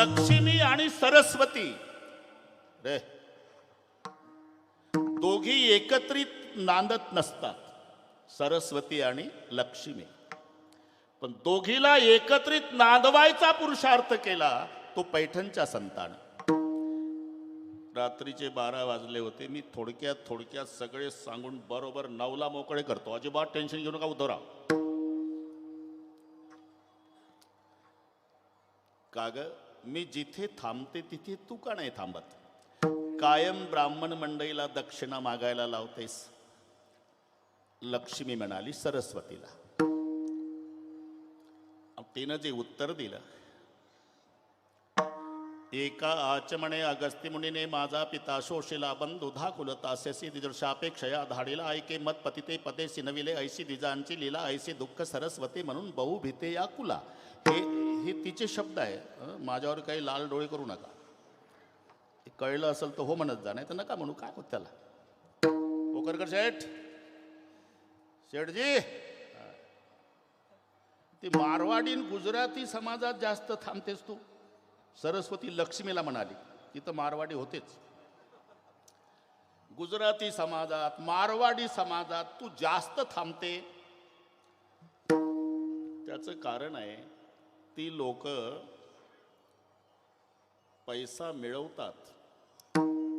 लक्ष्मी आणि सरस्वती रे दोघी एकत्रित नांदत नसतात, सरस्वती आणि लक्ष्मी. पण दोघीला एकत्रित नांदवायचा पुरुषार्थ केला तो पैठणच्या संतान. रात्रीचे 12 वाजले होते. मी थोडक्यात सगळे सांगून बरोबर 9ला मोकळे करतो. अजिबात टेन्शन घेऊ नका, उद्धवराव. काग मी जिथे थांबते तिथे तू का नाही थांबत? कायम ब्राह्मण मंडळीला दक्षिणा मागायला लावतेस. लक्ष्मी म्हणाली सरस्वतीला. तिनं जे उत्तर दिलं, एका आचमणे अगस्ती मुनीने माझा पिता शोषिला बंधु धाकुलतास्यसी दिजर्षापेक्षया धाडीला ऐके मत पतिते पदे सिनविले ऐशी दिजांची लीला ऐशी दुःख सरस्वती म्हणून बहु भीते या कुला. हे तिचे शब्द आहे. माझ्यावर काही लाल डोळे करू नका. कळलं असेल तर हो म्हणत जा, नाही तर नका म्हणू. काय होत त्याला. पोकरकर शेठजी, ती मारवाडी गुजराती समाजात जास्त थांबतेस तू. सरस्वती लक्ष्मीला म्हणाली. तिथं मारवाडी होतेच. गुजराती समाजात मारवाडी समाजात तू जास्त थांबते. त्याचं कारण आहे, ती लोक पैसा मिळवतात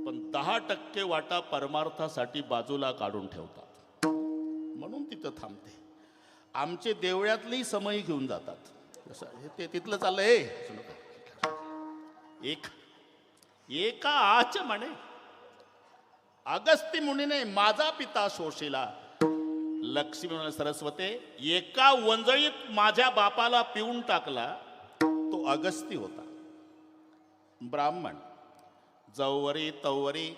पण 10% वाटा परमार्थासाठी बाजूला काढून ठेवतात, म्हणून तिथं थांबते. आमचे देवळातलेही समय घेऊन जातात. ते तिथलं चाललंय. एका आचमणे अगस्ती मुनीने माझा पिता शोषिला. लक्ष्मी म्हणाली सरस्वती, एका वंजळीत माझ्या बापाला पिऊन टाकला. तो अगस्ती होता, ब्राह्मण. जवरी तवरी.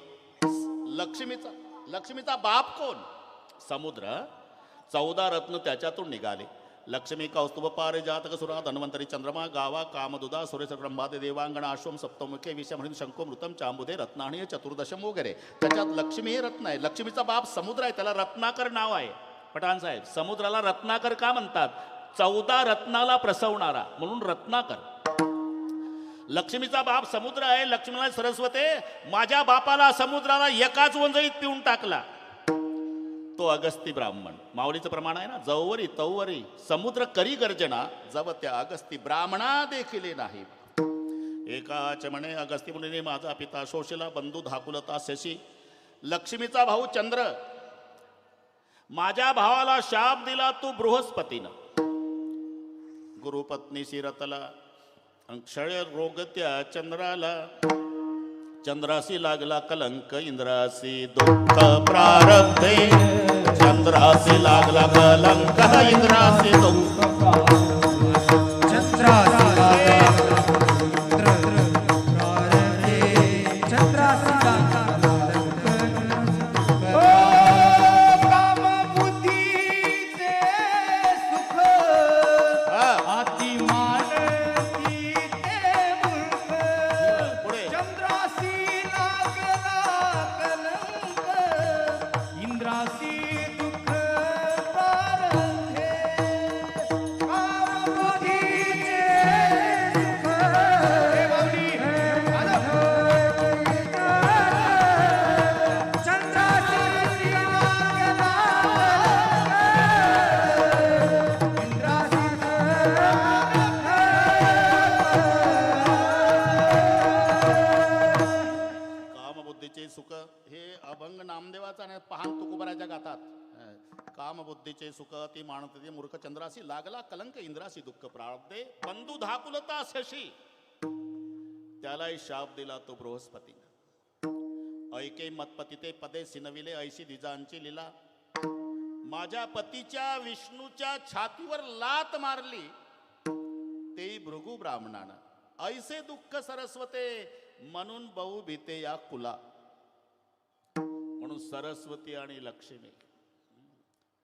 लक्ष्मीचा बाप कोण? समुद्र. 14 रत्न त्याच्यातून निघाले. लक्ष्मी कौस्तुभ पारिजातक सुरा धन्वंतरी चंद्रमा गावा कामदुदा सुरेश ब्रह्मादे देवांगण अश्वम सप्तमुखे विषय म्हणून शंकुमृतम चांबुदे रत्नाणी चतुर्दशम वगैरे. त्याच्यात लक्ष्मी हे रत्न आहे. लक्ष्मीचा बाप समुद्र आहे, त्याला रत्नाकर नाव आहे. पठाण साहेब, समुद्राला रत्नाकर का म्हणतात? 14 रत्नाला प्रसवणारा म्हणून रत्नाकर. लक्ष्मीचा बाप समुद्र आहे. लक्ष्मीला सरस्वती, माझ्या बापाला समुद्राला एकाच वंजळीत पिऊन टाकला. तो अगस्ती ब्राह्मण. माऊलीचं प्रमाण आहे ना, जवरी तवरी समुद्र करी गर्जना, जव त्या अगस्ती ब्राह्मणा देखील नाही. एकाच म्हणे अगस्ती मुनीने माझा पिता शोषिला बंधू धाकुलता शशी. लक्ष्मीचा भाऊ चंद्र, माझ्या भावाला शाप दिला तू बृहस्पतीनं. गुरुपत्नीशी रतला क्षय रोग त्या चंद्राला. चंद्रासी लागला कलंक इंद्रासी दुःख प्रारब्धे. चंद्रासी लागला कलंक इंद्रासी दुःख. चंद्रासी लागला कामबुद्धीचे सुख ती मानते मूर्ख. चंद्रासी लागला कलंक इंद्रासी दुःख प्रारब्धे. बंधू धाकुलता शशी, त्यालाही शाप दिला तो बृहस्पती. ऐके मतपतिते पदे सिनविले ऐशी दिजांची लीला. माझ्या पतीच्या विष्णूच्या छातीवर लात मारली, तेही भृगु ब्राह्मणानं. ऐसे दुःख सरस्वते म्हणून बहु भीते या कुला. म्हणून सरस्वती आणि लक्ष्मी,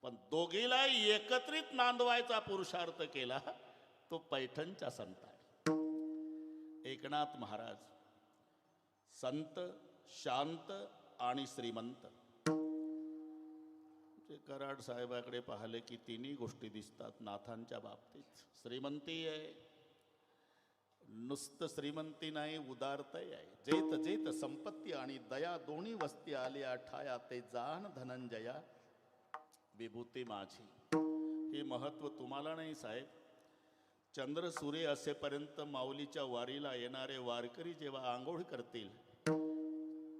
पण दोघीला एकत्रित नांदवायचा पुरुषार्थ केला तो पैठणच्या संतान. एकनाथ महाराज संत, शांत आणि श्रीमंत. कराड साहेबाकडे पाहिले की तिन्ही गोष्टी दिसतात नाथांच्या बाबतीत. श्रीमंती आहे, नुसतं श्रीमंती नाही उदारताही आहे. जेत जेत संपत्ती आणि दया दोन्ही वस्ती आल्या ठाया ते जाण धनंजया विभूती माझी. हे महत्व तुम्हाला नाही साहेब. चंद्र सूर्य असेपर्यंत माऊलीच्या वारीला येणारे वारकरी जेव्हा आंघोळ करतील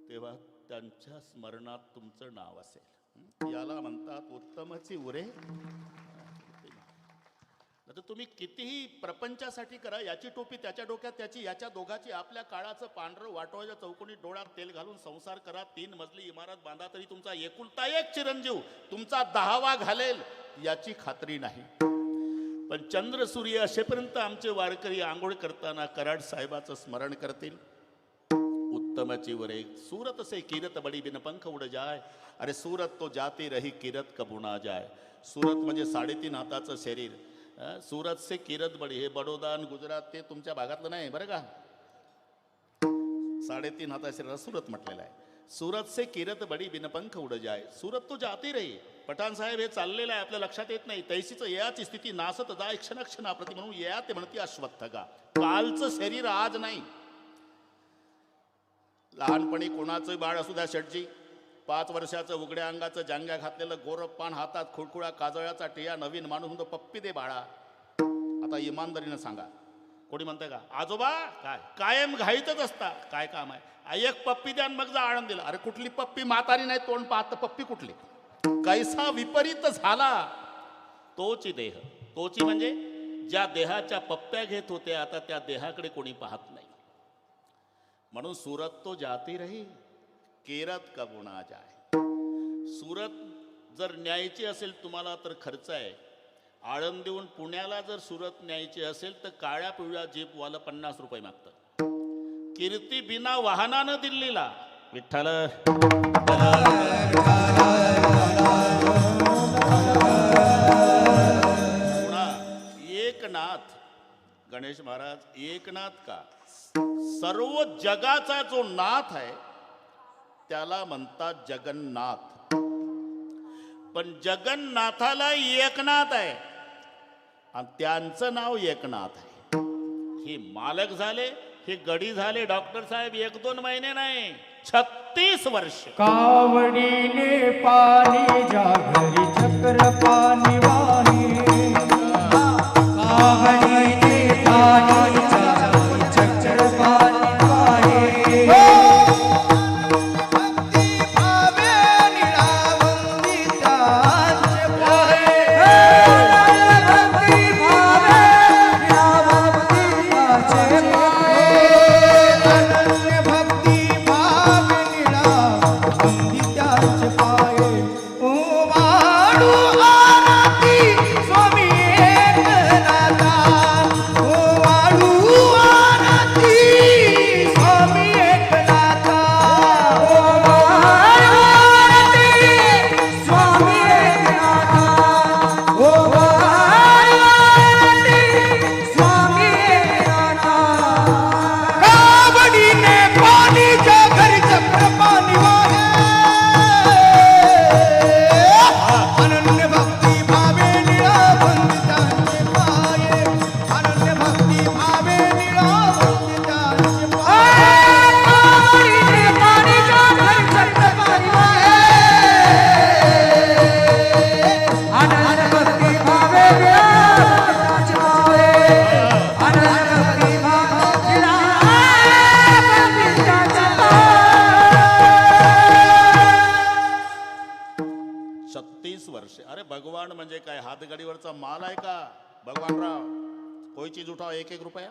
तेव्हा त्यांच्या स्मरणात तुमचं नाव असेल. याला म्हणतात उत्तमची उरे. आता तुम्ही कितीही प्रपंचासाठी करा, याची टोपी त्याच्या डोक्यात त्याची, याच्या दोघाची आपल्या काळाचं पांढरं वाटोळ्या चौकोनी डोळ्यात तेल घालून संसार करा, 3 मजली इमारत बांधा, तरी तुमचा एकुलता एक चिरंजीव तुमचा 10वा घालेल याची खात्री नाही. पण चंद्र सूर्य असेपर्यंत आमचे वारकरी आंघोळ करताना कराड साहेबाचं स्मरण करतील. उत्तमची वरे सूरत से किरत बडी बिन पंख उड जाय. अरे सूरत तो जाती रही किरत कबुना जाय. सूरत म्हणजे 3.5 हाताचं शरीर. सूरत से किरत बडी, हे बडोदा आणि गुजरात ते तुमच्या भागातलं नाही बरं का. 3.5 हाता शरीर सूरत म्हटलेलं आहे. सूरत से किरत बडी बिन पंख उड जाय. सूरत तो जाती रही. पठाण साहेब हे चाललेलं आहे, आपल्या लक्षात येत नाही. तैसीच याची स्थिती नासत जाय क्षणक्षणाप्रती म्हणून या ते म्हणते अश्वत्थगा. कालचं शरीर आज नाही. लहानपणी कोणाचं बाळ असू द्या शेटजी, 5 वर्षाचं उघड्या अंगाचं जांग्या घातलेलं गोरपान, हातात खुळखुळा काजळ्याचा टिया, नवीन माणूस म्हणतो पप्पी दे बाळा. आता इमानदारीनं सांगा, कोणी म्हणतंय का आजोबा काय कायम घाईतच असता, काय काम आहे? एक पप्पी द्या मग जा आनंद दिला. अरे कुठली पप्पी, म्हातारी नाही तोंड पाहत पप्पी कुठली? कैसा विपरीत झाला तोची देह. तोची म्हणजे ज्या देहाच्या पप्प्या घेत होते आता त्या देहाकडे कोणी पाहत नाही. म्हणून सूरत तो जाती रही केरत का गुणा जाय. सूरत जर न्यायची असेल तुम्हाला तर खर्च आहे. आळंदीहून पुण्याला जर सुरत न्यायची असेल तर काळ्या पिवळ्या जीपवाला 50 रुपये मागतं. कीर्ती बिना वाहनानं दिल्लीला. विठ्ठल एकनाथ गणेश महाराज एकनाथ का सर्व जगाचा जो नाथ आहे त्याला म्हणतात जगन्नाथ. पण जगन्नाथाला एकनाथ आहे आणि त्यांचं नाव एकनाथ आहे. हे मालक झाले, हे गडी झाले डॉक्टर साहेब 1-2 महिने नाही, 36 वर्ष. कावडीने पाणी जागरी चक्र पाणी वाणी. कावडीने पाणी जागरी चक्र पाणी वाणी. भगवान म्हणजे काय हातगाडीवरचा माल आहे का? भगवानराव कोई चीज उठाओ 1-1 रुपया.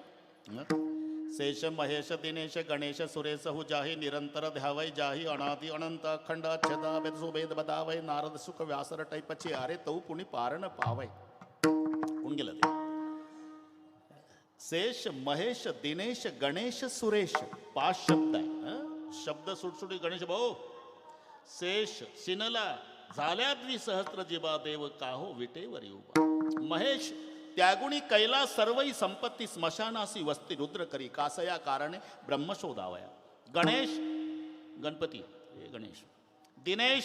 शेष महेश दिनेश गणेश सुरेश हु जाही निरंतर ध्यावै जाही अनादि अनंत अखंड अच्छदा वेद सुभेद बदावै नारद सुख व्यासर टैपची अरे तऊ पुणी पारण पावै. कोण गेलं ते? शेष महेश दिनेश गणेश सुरेश 5 शब्द आहे. शब्द सुटसुटी गणेश भाऊ. शेष सिनला झाल्या द्विसहस्त्र जीवा देव काहो विटेवर उभा. महेश त्यागुणी कैला सर्वई संपत्ती स्मशानासी वस्ती रुद्र करी कासया कारणे ब्रह्मशोधावया. गणेश गणपती हे गणेश. दिनेश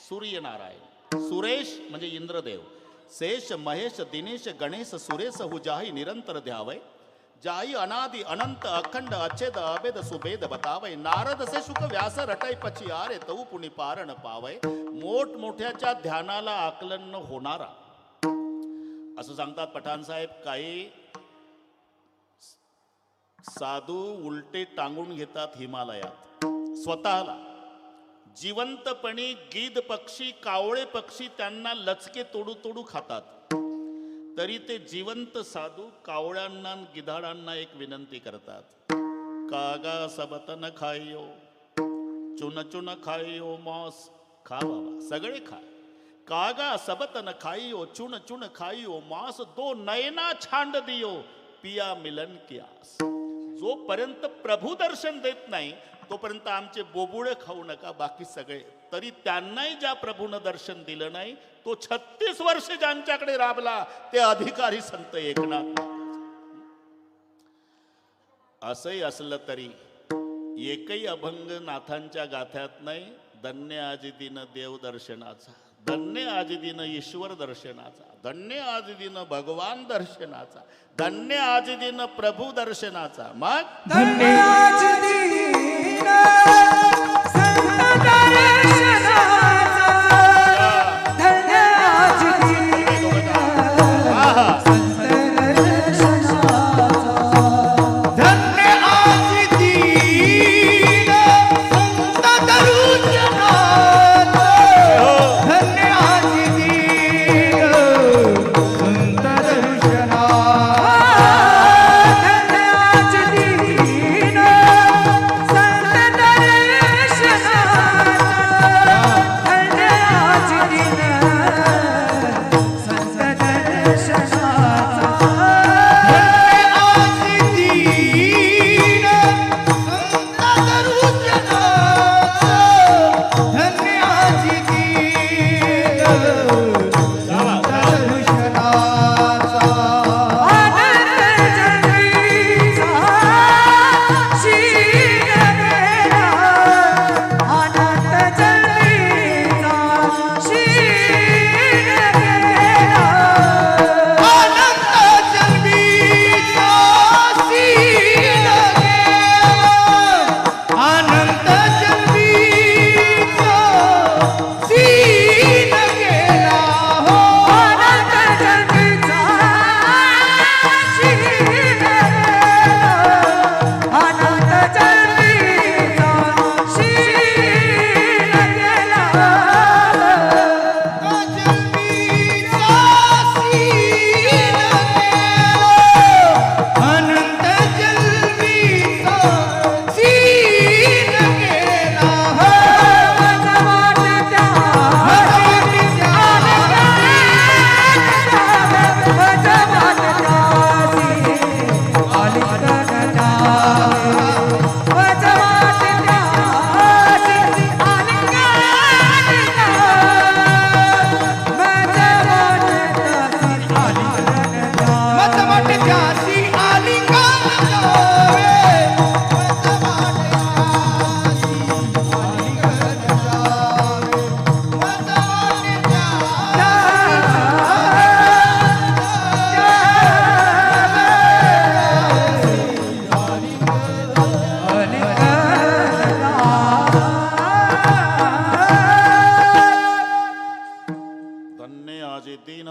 सूर्यनारायण. सुरेश म्हणजे इंद्रदेव. शेष महेश दिनेश गणेश सुरेश हुजाही निरंतर ध्यावय जाई अनादि अनंत अखंड अच्छेद अभेद सुभेद बतावय नारद से शुक व्यास रटाई पची आरे तऊ पुणी पारण पावय मोठमोठ्याच्या ध्यानाला आकलन न होणारा असं सांगतात पठाण साहेब. काही साधू उलटे टांगून घेतात हिमालयात स्वतःला. जिवंतपणी गीद पक्षी कावळे पक्षी त्यांना लचके तोडू तोडू खातात. तरी ते जिवंत साधू कावळ्यांना गिधाडांना एक विनंती करतात. कागा सबतन खाइयो चुन चुन खाइयो मॉस खा बाबा सगळे खा. कागा सबतन खाइयो चुन चुन खाइयो मांस दो नयना छांड दियो पिया मिलन की आस. जोपर्यंत प्रभू दर्शन देत नाही तोपर्यंत आमचे बोबुळे खाऊ नका बाकी सगळे. तरी त्यांनाही ज्या प्रभूनं दर्शन दिलं नाही तो 36 वर्ष ज्यांच्याकडे राबला ते अधिकारी संत एकनाथ. असंही असलं तरी एकही अभंग नाथांच्या गाथ्यात नाही. धन्य आजी दिन देव दर्शनाचा, धन्य आजी दिन ईश्वर दर्शनाचा, धन्य आजी दिन भगवान दर्शनाचा, धन्य आजी दिन प्रभू दर्शनाचा. मग धन्य आज दीन संत दर्शनाचा, धन्य आज दीन संत दर्शनाचा, धन्य आज दीन संत दर्शनाचा, धन्य आज दीन संत दर्शनाचा.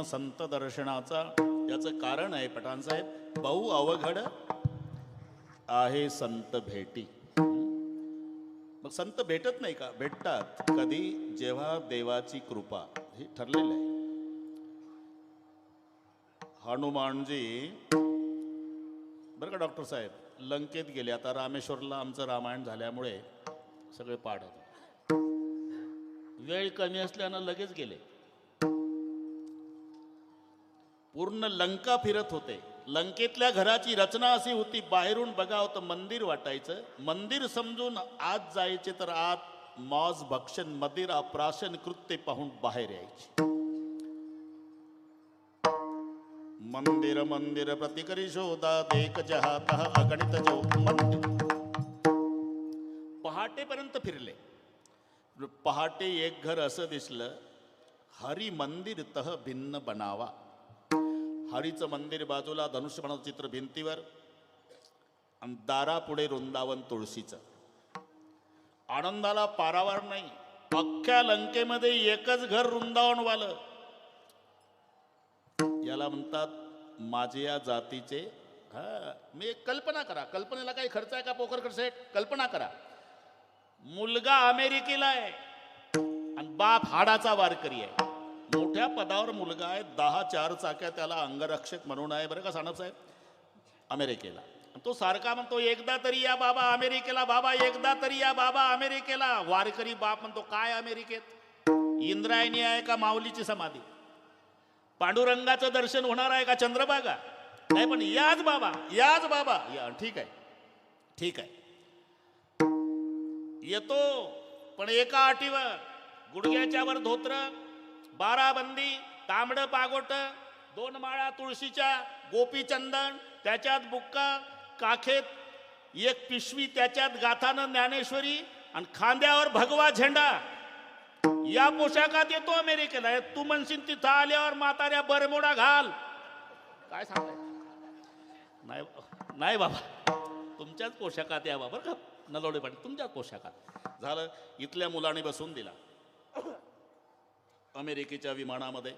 संत दर्शनाचा. याचं कारण आहे पठाण साहेब, बहु अवघड आहे संत भेटी. मग संत भेटत नाही का? भेटतात. कधी? जेव्हा देवाची कृपा. हे ठरलेलं आहे. हनुमानजी बरं का डॉक्टर साहेब, लंकेत गेले. आता रामेश्वरला आमचं रामायण झाल्यामुळे सगळे पाठ होते. वेळ कमी असल्यानं लगेच गेले. पूर्ण लंका फिरत होते. लंकेतल्या घराची रचना अशी होती, बाहेरून बघावं तर मंदिर वाटायचं. मंदिर समजून आत जायचे तर आत मौज भक्षण मदिरा प्राशन कृत्य पाहून बाहेर यायचे. मंदिर मंदिर प्रतिकरी शोधा देख जहात अगणित जो मंदिर. पहाटेपर्यंत फिरले. पहाटे एक घर असं दिसलं, हरी मंदिर तह भिन्न बनावा. हरीचं मंदिर बाजूला, धनुष्यबाणाचं चित्र भिंतीवर, आणि दारापुढे वृंदावन तुळशीचं. आनंदाला पारावार नाही. अख्ख्या लंकेमध्ये एकच घर वृंदावनवालं. याला म्हणतात माझे या जातीचे. मी एक कल्पना करा, कल्पनेला काही खर्च आहे का पोकर सेट? कल्पना करा, मुलगा अमेरिकेला आहे आणि बाप हाडाचा वारकरी आहे. मोठ्या पदावर मुलगा आहे, 10 4 चाक्या त्याला अंगरक्षक म्हणून आहे बरं का सानप साहेब, अमेरिकेला. तो सारखा म्हणतो एकदा तरी या बाबा अमेरिकेला, बाबा एकदा तरी या बाबा अमेरिकेला. वारकरी बाप म्हणतो काय अमेरिकेत? इंद्रायणी आहे का माऊलीची समाधी? पांडुरंगाचं दर्शन होणार आहे का चंद्रभागा? नाही, पण याच बाबा, याच बाबा या. ठीक आहे, ठीक आहे, येतो, पण एका अटीवर. गुडघ्याच्या वर धोत्र, 12 बंदी, तांबडं पागोट, 2 माळा तुळशीच्या, गोपीचंदन, त्याच्यात बुक्का, काखेत 1 पिशवी, त्याच्यात गाथानं ज्ञानेश्वरी आणि खांद्यावर भगवा झेंडा. या पोशाखात येतो अमेरिकेला. तू म्हणशील तिथं आल्यावर म्हाताऱ्या बरमोडा घाल. काय सांगताय? नाही नाही बाबा, तुमच्याच पोशाखात या बाबा का नलवडे पाटील, तुमच्याच पोशाखात. झालं, इथल्या मुलाने बसून दिला अमेरिकेच्या विमानामध्ये.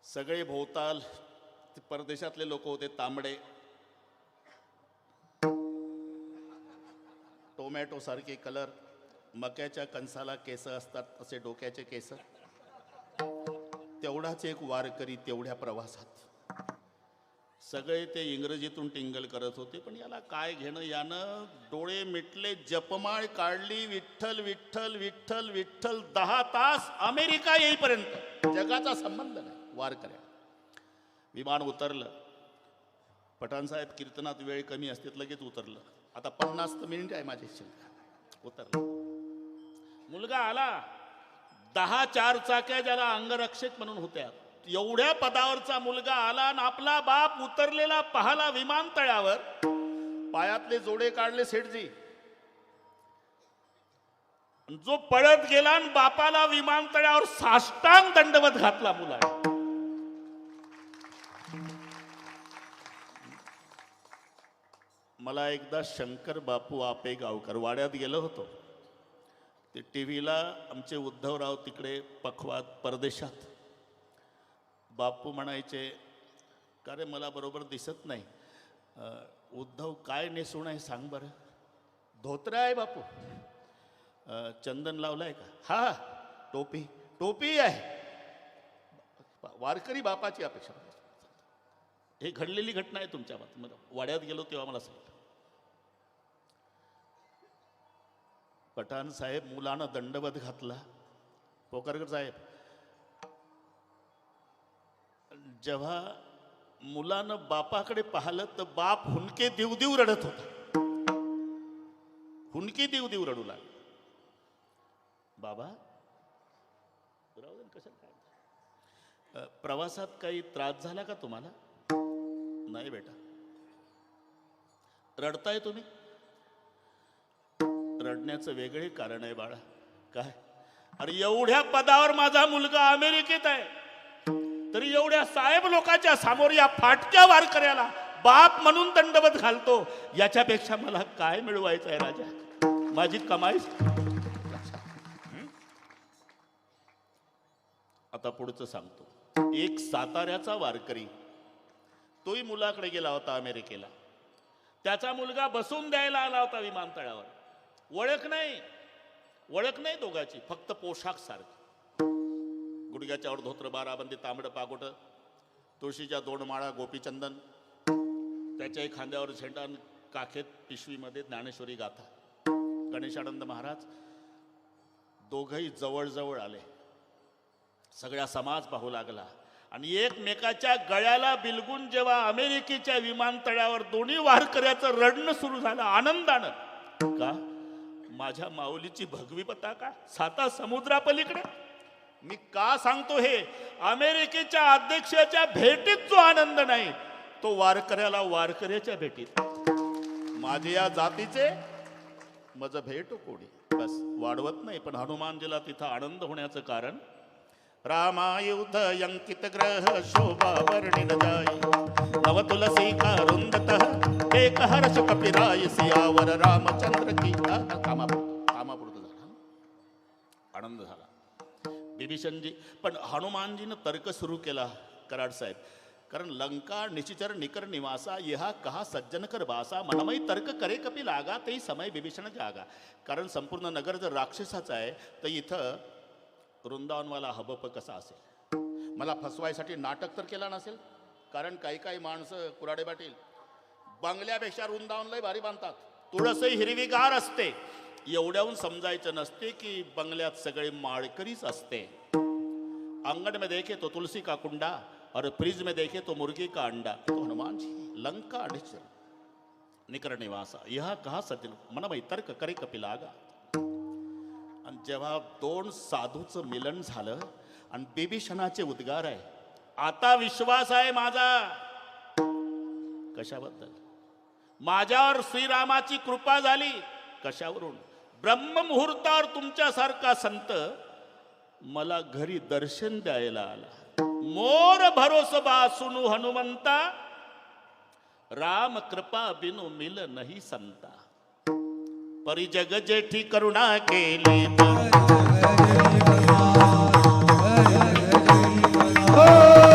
सगळे भोवताल परदेशातले लोक होते, तांबडे, टोमॅटो सारखे कलर, मक्याच्या कणसाला केस असतात असे डोक्याचे केस. तेवढाच एक वारकरी तेवढ्या प्रवासात. सगळे ते इंग्रजीतून टिंगल करत होते, पण याला काय घेणं. यानं डोळे मिटले, जपमाळ काढली, विठ्ठल विठ्ठल विठ्ठल विठ्ठल. 10 तास अमेरिका येईपर्यंत जगाचा संबंध नाही वारकऱ्या. विमान उतरलं. पठाण साहेब कीर्तनात वेळ कमी असते, लगेच उतरलं. आता 50 मिनिट आहे माझी शिल्लक. उतरलं. मुलगा आला, 10 4 चाक्या ज्याला अंगरक्षक म्हणून होत्या, एवढ्या पदावरचा मुलगा आला आणि आपला बाप उतरलेला पाहला विमानतळावर. पायातले जोडे काढले सेठजी. जो पळत गेला आणि बापाला विमानतळावर साष्टांग दंडवत घातला मुलाने. मला एकदा शंकर बापू आपे गावकर वाड्यात गेलो होतो. ते टीव्हीला आमचे उद्धवराव तिकडे पखवात परदेशात. बापू म्हणायचे का रे मला बरोबर दिसत नाही. उद्धव काय नेसून आहे सांग बरं. धोत्र आहे बापू. चंदन लावलाय का? हा. टोपी? टोपी आहे. वारकरी बापाची अपेक्षा. हे घडलेली घटना आहे तुमच्या मला वाड्यात गेलो तेव्हा मला सांगितलं. पठाण साहेब मुलानं दंडवत घातला. पोकारकर साहेब, जेव्हा मुलानं बापाकडे पाहिलं तर बाप हुंके देऊ देऊ रडत होता. हुंके देऊ देऊ रडू लागला. बाबा कशाला काय प्रवासात काही त्रास झाला का तुम्हाला? नाही बेटा. रडताय तुम्ही? रडण्याचं वेगळे कारण आहे बाळा. काय? अरे एवढ्या पदावर माझा मुलगा अमेरिकेत आहे, तरी एवढ्या साहेब लोकांच्या समोर या फाटक्या वारकऱ्याला बाप म्हणून दंडवत घालतो. याच्यापेक्षा मला काय मिळवायचं आहे राजा? माझी कमाई. आता पुढचं सांगतो. एक साताऱ्याचा वारकरी, तोही मुलाकडे गेला होता अमेरिकेला. त्याचा मुलगा बसून द्यायला आला होता विमानतळावर. ओळख नाही दोघांची, फक्त पोशाख सारखी. गुडघ्याच्या वर धोत्र, 12 बंदी, तांबडं पागोट, तुळशीच्या 2 माळा, गोपीचंदन, त्याच्याही खांद्यावर झेंडा, काखेत पिशवीमध्ये ज्ञानेश्वरी गाथा. गणेशानंद महाराज. दोघंही जवळ आले. सगळा समाज पाहू लागला आणि एकमेकाच्या गळ्याला बिलगून जेव्हा अमेरिकेच्या विमानतळावर दोन्ही वारकऱ्याचं रडणं सुरू झालं आनंदानं. का? माझ्या माऊलीची भगवी पताका 7 समुद्रापलीकडे. मी का सांगतो हे? अमेरिकेच्या अध्यक्षाच्या भेटीत जो आनंद नाही, तो वारकऱ्याला वारकऱ्याच्या भेटीत. माझे या जातीचे मज भेट कोणी. बस वाढवत नाही, पण हनुमानजीला तिथं आनंद होण्याचं कारण रामायुध अंकित ग्रह शोभा वर्णिन जाई. नव तुलसी का रुंदतः एक हर्ष कपिराय सियावर रामचंद्र की कामापुरतं झाला, आनंद झाला बिभीषणजी. पण हनुमानजीनं तर्क सुरू केला कराड साहेब, कारण लंका निशिचर निकर निवासा यहा कहा सज्जन कर बासा मनमयी तर्क करे कपी लागा तेही समय बिभीषण जागा. कारण संपूर्ण नगर जर राक्षसाचं आहे तर इथं वृंदावनवाला हबप कसा असेल. मला फसवायसाठी नाटक तर केला नसेल, कारण काही काही माणसं कुराडे पाटील बंगल्यापेक्षा वृंदावनलाही भारी बांधतात. तुळसही हिरवीगार असते, एवढ्याहून समजायचं नसते की बंगल्यात सगळे माळकरीच असते. अंगण में देखे तो तुलसी का कुंडा और फ्रिज में देखे तो मुर्गी का अंडा. तो हनुमान जी लंका निकर निवासा यह कहा सज्जन मनमयी तर्क करे कपिलागा. आणि जेव्हा दोन साधूचं मिलन झालं आणि बिभीषणाचे उद्गार आहे, आता विश्वास आहे माझा. कशाबद्दल? माझ्यावर श्रीरामाची कृपा झाली. कशावरून? ब्रह्ममुहूर्तावर तुमच्यासारखा संत मला घरी दर्शन द्यायला आला. मोर भरोस बासुनु हनुमंता राम कृपा बिनु मिल नहीं संता. परिजग जेठी करुणा केली हो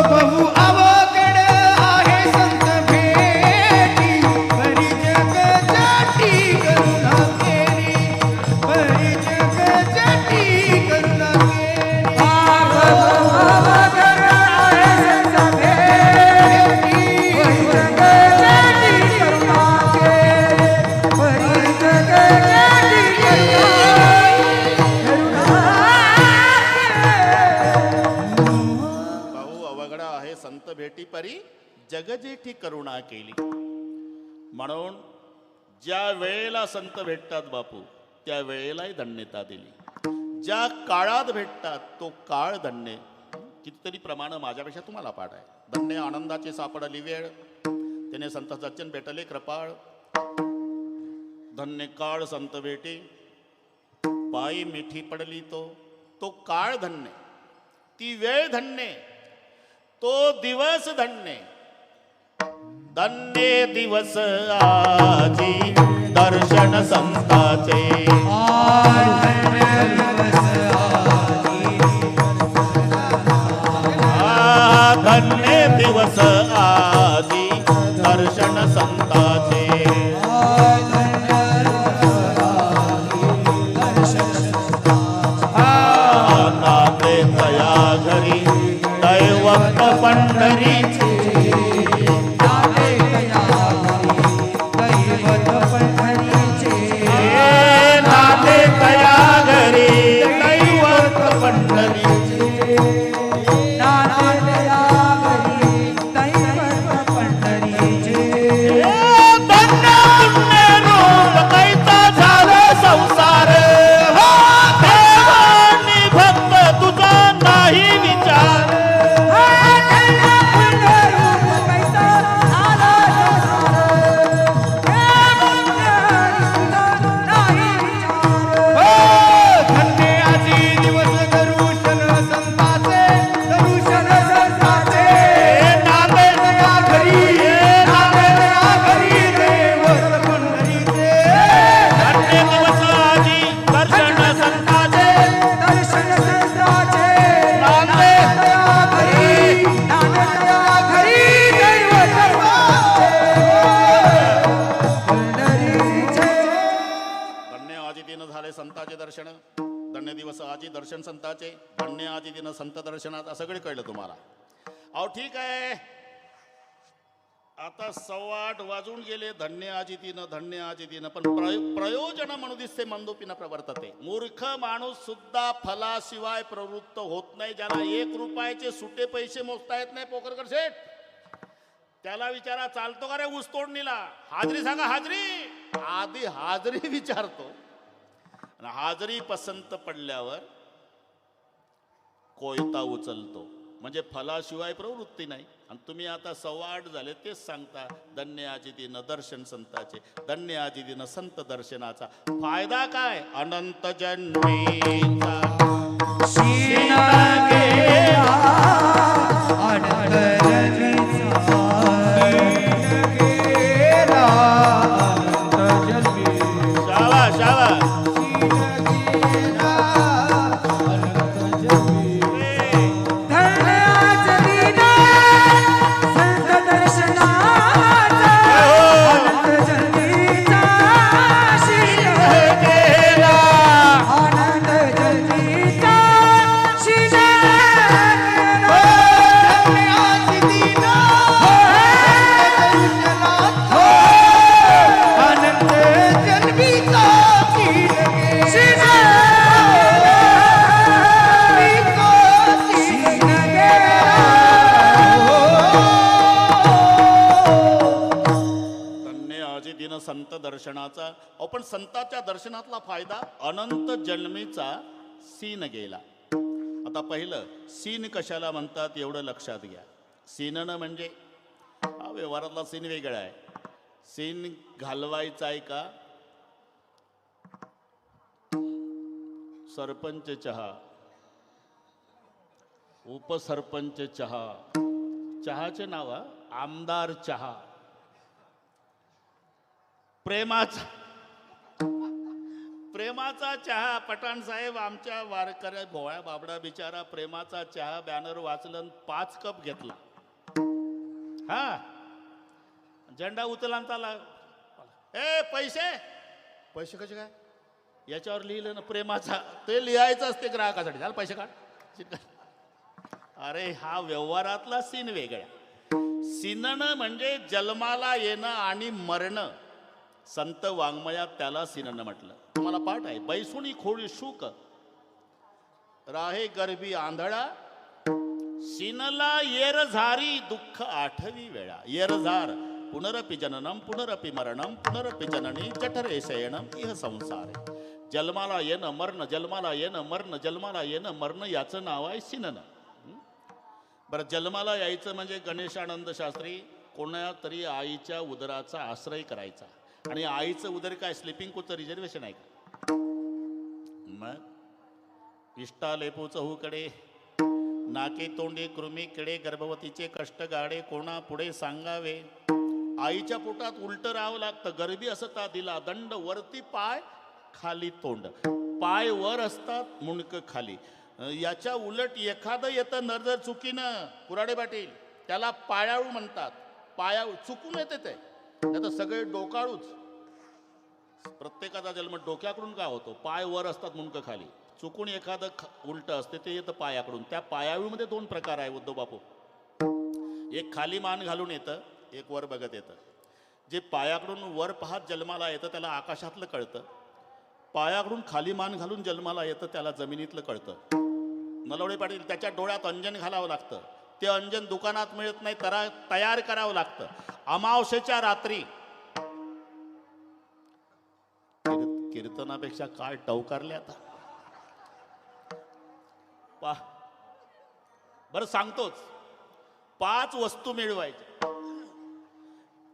बहु अवघड आहे संत भेटी, परिजग जेठी करुणा केली, परिजग जेठी करुणा केली. बहु अवघड आहे संत भेटी, परिजग जेठी करुणा केली, परिजग जेठी संत भेटी परी जगजेठी करुणा केली. म्हणून ज्या वेळेला संत भेटतात बापू त्या वेळेलाही धन्यता दिली. ज्या काळात भेटतात तो काळ धन्य. कितीतरी प्रमाण माझ्यापेक्षा तुम्हाला पाठ आहे. धन्य आनंदाची सापडली वेळ, त्याने संत सज्जन भेटले कृपाळ. धन्य काळ संत भेटी, पायी मिठी पडली तो काळ धन्य, ती वेळ धन्य, तो दिवस धन्य. धन्य दिवस आजी दर्शन संताचे, धन्य दिवस आजी दर्शन संताचे. नाते तया घरी दैवत पंढरीचे, नाते तया घरी दैवत पंढरीचे. दर्शन संताचे, धन्य आजी दिन संत दर्शनात, सगळे कळलं तुम्हाला. अहो ठीक आहे, आता 8:15 वाजून गेले. धन्य आजी दिन पण प्रयोजन म्हणून दिसते मंदोपीनं प्रवर्तते. मूर्ख माणूस सुद्धा फलाशिवाय प्रवृत्त होत नाही. ज्याला 1 रुपयाचे सुटे पैसे मोजता येत नाही पोकरकर शेठ, त्याला विचारा चालतो का रे ऊस तोडणीला? हाजरी सांगा, हाजरी. आधी हाजरी विचारतो, हाजरी पसंत पडल्यावर कोयता उचलतो. म्हणजे फलाशिवाय प्रवृत्ती नाही. आणि तुम्ही आता 8:15 झाले तेच सांगता धन्य आजी दिन दर्शन संताचे, धन्य आजी दिन संत दर्शनाचा. फायदा काय? अनंत जन्मीचा शीन गेला, अनंत जन्मीचा दर्शनाचा. अहो पण संताच्या दर्शनातला फायदा अनंत जन्मीचा सीन गेला. आता पहिलं सीन कशाला म्हणतात एवढं लक्षात घ्या. सीननं म्हणजे हा व्यवहारातला सीन वेगळा आहे. सीन घालवायचा आहे का? सरपंच चहा, उपसरपंच चहा, चहाचे नाव आमदार चहा, प्रेमाचा प्रेमाचा चहा. पठाण साहेब आमच्या वारकऱ्या भोळ्या बाबडा बिचारा प्रेमाचा चहा बॅनर वाचलं 5 कप घेतला. हा झेंडा उचला चाला. ए पैसे पैसे कसे काय याच्यावर लिहिलं ना प्रेमाचा, ते लिहायचं असते ग्राहकासाठी. झालं पैसे काढ. अरे हा व्यवहारातला सीन वेगळा. सीननं म्हणजे जन्माला येणं आणि मरणं. संत वाङ्मयात त्याला सीननं म्हटलं. तुम्हाला पाठ आहे. बैसुणी खोळी शूक राहे गर्भी आंधळा, सीनला येरझारी दुःख 8वी वेळा. येरझार पुनरपि जननम पुनरपि मरणम पुनरपि जननी जठरे शयनम इह संसार. जन्माला येणं मरण, जन्माला येणं मरण, जन्माला येणं मरण, याचं नाव आहे सीननं. बरं जन्माला यायचं म्हणजे गणेशानंद शास्त्री कोणा तरी आईच्या उदराचा आश्रय करायचा. आणि आईचं उदर काय स्लिपिंग कोचचं रिझर्वेशन आहे का? मग इष्टा लेपूचं हुकडे, नाके तोंडे कृमी किडे, गर्भवतीचे कष्ट गाडे, कोणा पुढे सांगावे. आईच्या पोटात उलट राहावं लागतं. गर्भी असता दिला दंड, वरती पाय खाली तोंड. पाय वर असतात मुंडकं खाली. याच्या उलट एखादं येतं नर जर चुकीनं कुराडे पाटील, त्याला पायाळू म्हणतात. पायाळू चुकून येते ते, नाही तर सगळे डोकाळूच. प्रत्येकाचा जन्म डोक्याकडून का होतो? पाय वर असतात मुंडकं खाली. चुकून एखादं उलट असते ते येतं पायाकडून. त्या पायाळूमध्ये 2 प्रकार आहे उद्धव बापू. एक खाली मान घालून येतं, एक वर बघत येतं. जे पायाकडून वर पाहत जन्माला येतं त्याला आकाशातलं कळतं. पायाकडून खाली मान घालून जन्माला येतं त्याला जमिनीतलं कळतं. नलवडे पाटील त्याच्या डोळ्यात अंजन घालावं लागतं. ते अंजन दुकानात मिळत नाही, तयार करावं लागतं. अमावस्येच्या रात्री कीर्तनापेक्षा काय टवकारले आता. बरं सांगतोच. 5 वस्तू मिळवायच्या.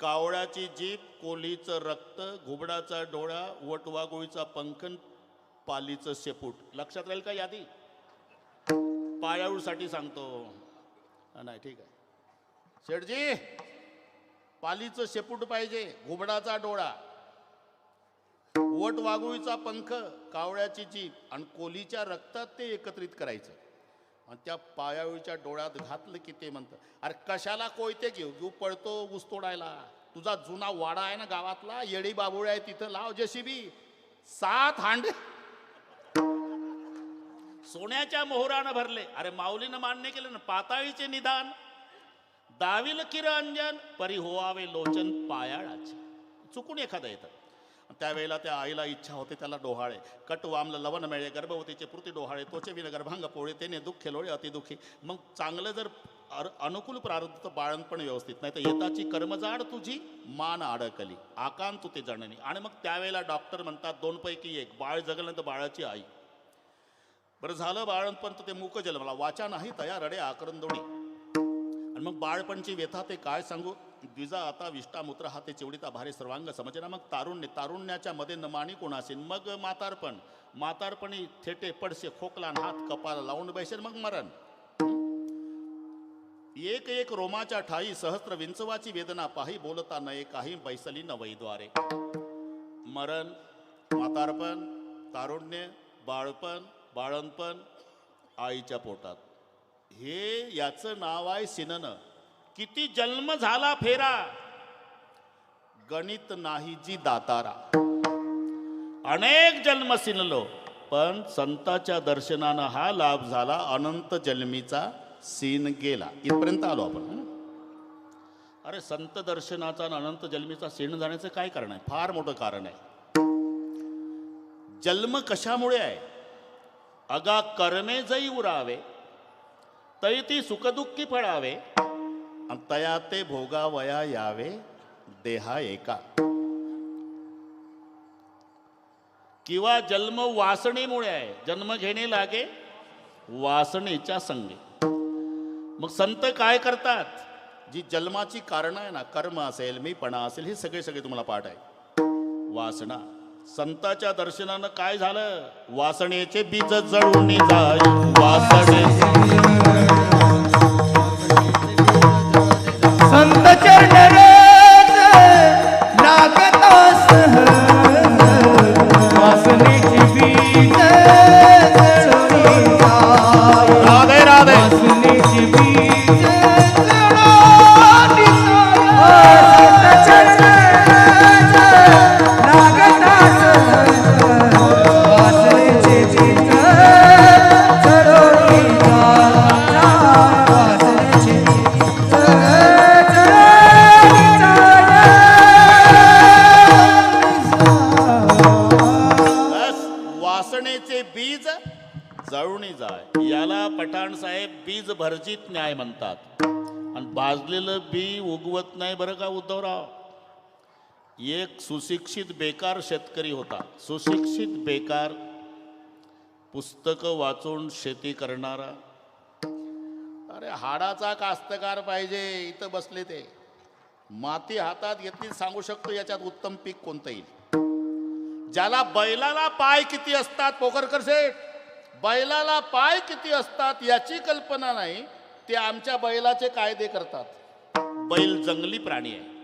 कावळ्याची जीभ, कोल्हीचं रक्त, घुबडाचा डोळा, वटवाघुळीचा पंखन, पालीचं शेपूट. लक्षात राहील का यादी? पायाळूसाठी सांगतो. नाही ठीक आहे शेठजी. पालीचं शेपूट पाहिजे, घुबडाचा डोळा, वटवाघुळीचा पंख, कावळ्याची जीभ आणि कोल्हीच्या रक्तात ते एकत्रित करायचं. आणि त्या पायाळूच्या डोळ्यात घातलं की ते म्हणतं, अरे कशाला कोयते घेऊ घेऊ पळतो ऊस तोडायला. तुझा जुना वाडा आहे ना गावातला, येडी बाबुळे आहे तिथं लाव जेसीबी. 7 हांडे सोन्याच्या मोहरानं भरले. अरे माऊलीनं मान्य केलं ना, पाताळीचे निदान दाविल किर अंजन परी होवावे लोचन पायाळाचे. चुकून एखादं येतं. त्यावेळेला त्या आईला इच्छा होते त्याला डोहाळे. कट वामलं लवण मिळे, गर्भवतीचे पुरती डोहाळे, तोचे विन गर्भांग पोळे, तेने दुःखे लोळे अतिदुःखी. मग चांगलं जर अनुकूल प्रारब्ध तर बाळणपण व्यवस्थित, नाही तर येताची कर्मजाड तुझी मान अडकली आकांत तू ते जननी. आणि मग त्यावेळेला डॉक्टर म्हणतात 2 पैकी 1, बाळ जगलं तर बाळाची आई. बरं झालं बाळणपण तर ते मूक जन्मला, वाचा नाही तया रडे आकरंदोडी. आणि मग बाळपणची व्यथा ते काय सांगू. द्विजा आता विष्टामूत्र हाते चिवडीता भारे सर्वांग समजना. मग तारुण्य, तारुण्याच्या मध्ये नमाणी कोणासीन. मग म्हातारपण, म्हातारपणी थेटे पडसे खोकला हात कपाला लावून बैसेल. मग मरण, एक एक रोमाच्या ठाई सहस्त्र विंचवाची वेदना पाही बोलता नये काही बैसली नवईद्वारे. मरण, म्हातारपण, तारुण्य, बाळपण, बाळणपण, आईच्या पोटात. हे याचं नाव आहे सिनन. किती जन्म झाला फेरा, गणित नाही जी दातारा. अनेक जन्म सिनलो, पण संताच्या दर्शनानं हा लाभ झाला. अनंत जन्मीचा सीन गेला. इथपर्यंत आलो आपण. अरे संत दर्शनाचा आणि अनंत जन्मीचा सीन जाण्याचं काय कारण आहे? फार मोठं कारण आहे. जन्म कशामुळे आहे? अगा कर्मे जई उरावे, तै ती सुखदुःखी फळावे, आणि तया ते भोगावया यावे देहा एका. किंवा जन्म वासनेमुळे आहे. जन्म घेणे लागे वासनेच्या संगे. मग संत काय करतात? जी जन्माची कारण आहे ना, कर्म असेल, मीपणा असेल, हे सगळे सगळे तुम्हाला पाठ आहे. वासना. संताच्या दर्शनानं काय झालं? वासनेचे बीज जळून जाय. वासने संत चरण रज लागतास वासनेची बीज जळून जाय. राधे राधे. वासनेची बीज जळून वासनेचे बीज जळूनी जाय. याला पठाण साहेब बीज भर्जित न्याय म्हणतात. आणि भाजलेलं बी उगवत नाही बरं का उद्धवराव. एक सुशिक्षित बेकार शेतकरी होता. सुशिक्षित बेकार, पुस्तकं वाचून शेती करणारा. अरे हाडाचा कास्तकार पाहिजे. इथं बसले ते माती हातात घेतली, सांगू शकतो याच्यात उत्तम पीक कोणतं येईल. ज्याला बैलाला पाय किती असतात, पोखरकर शेठ, बैलाला पाय किती असतात याची कल्पना नाही, ते आमच्या बैलाचे कायदे करतात. बैल जंगली प्राणी आहे.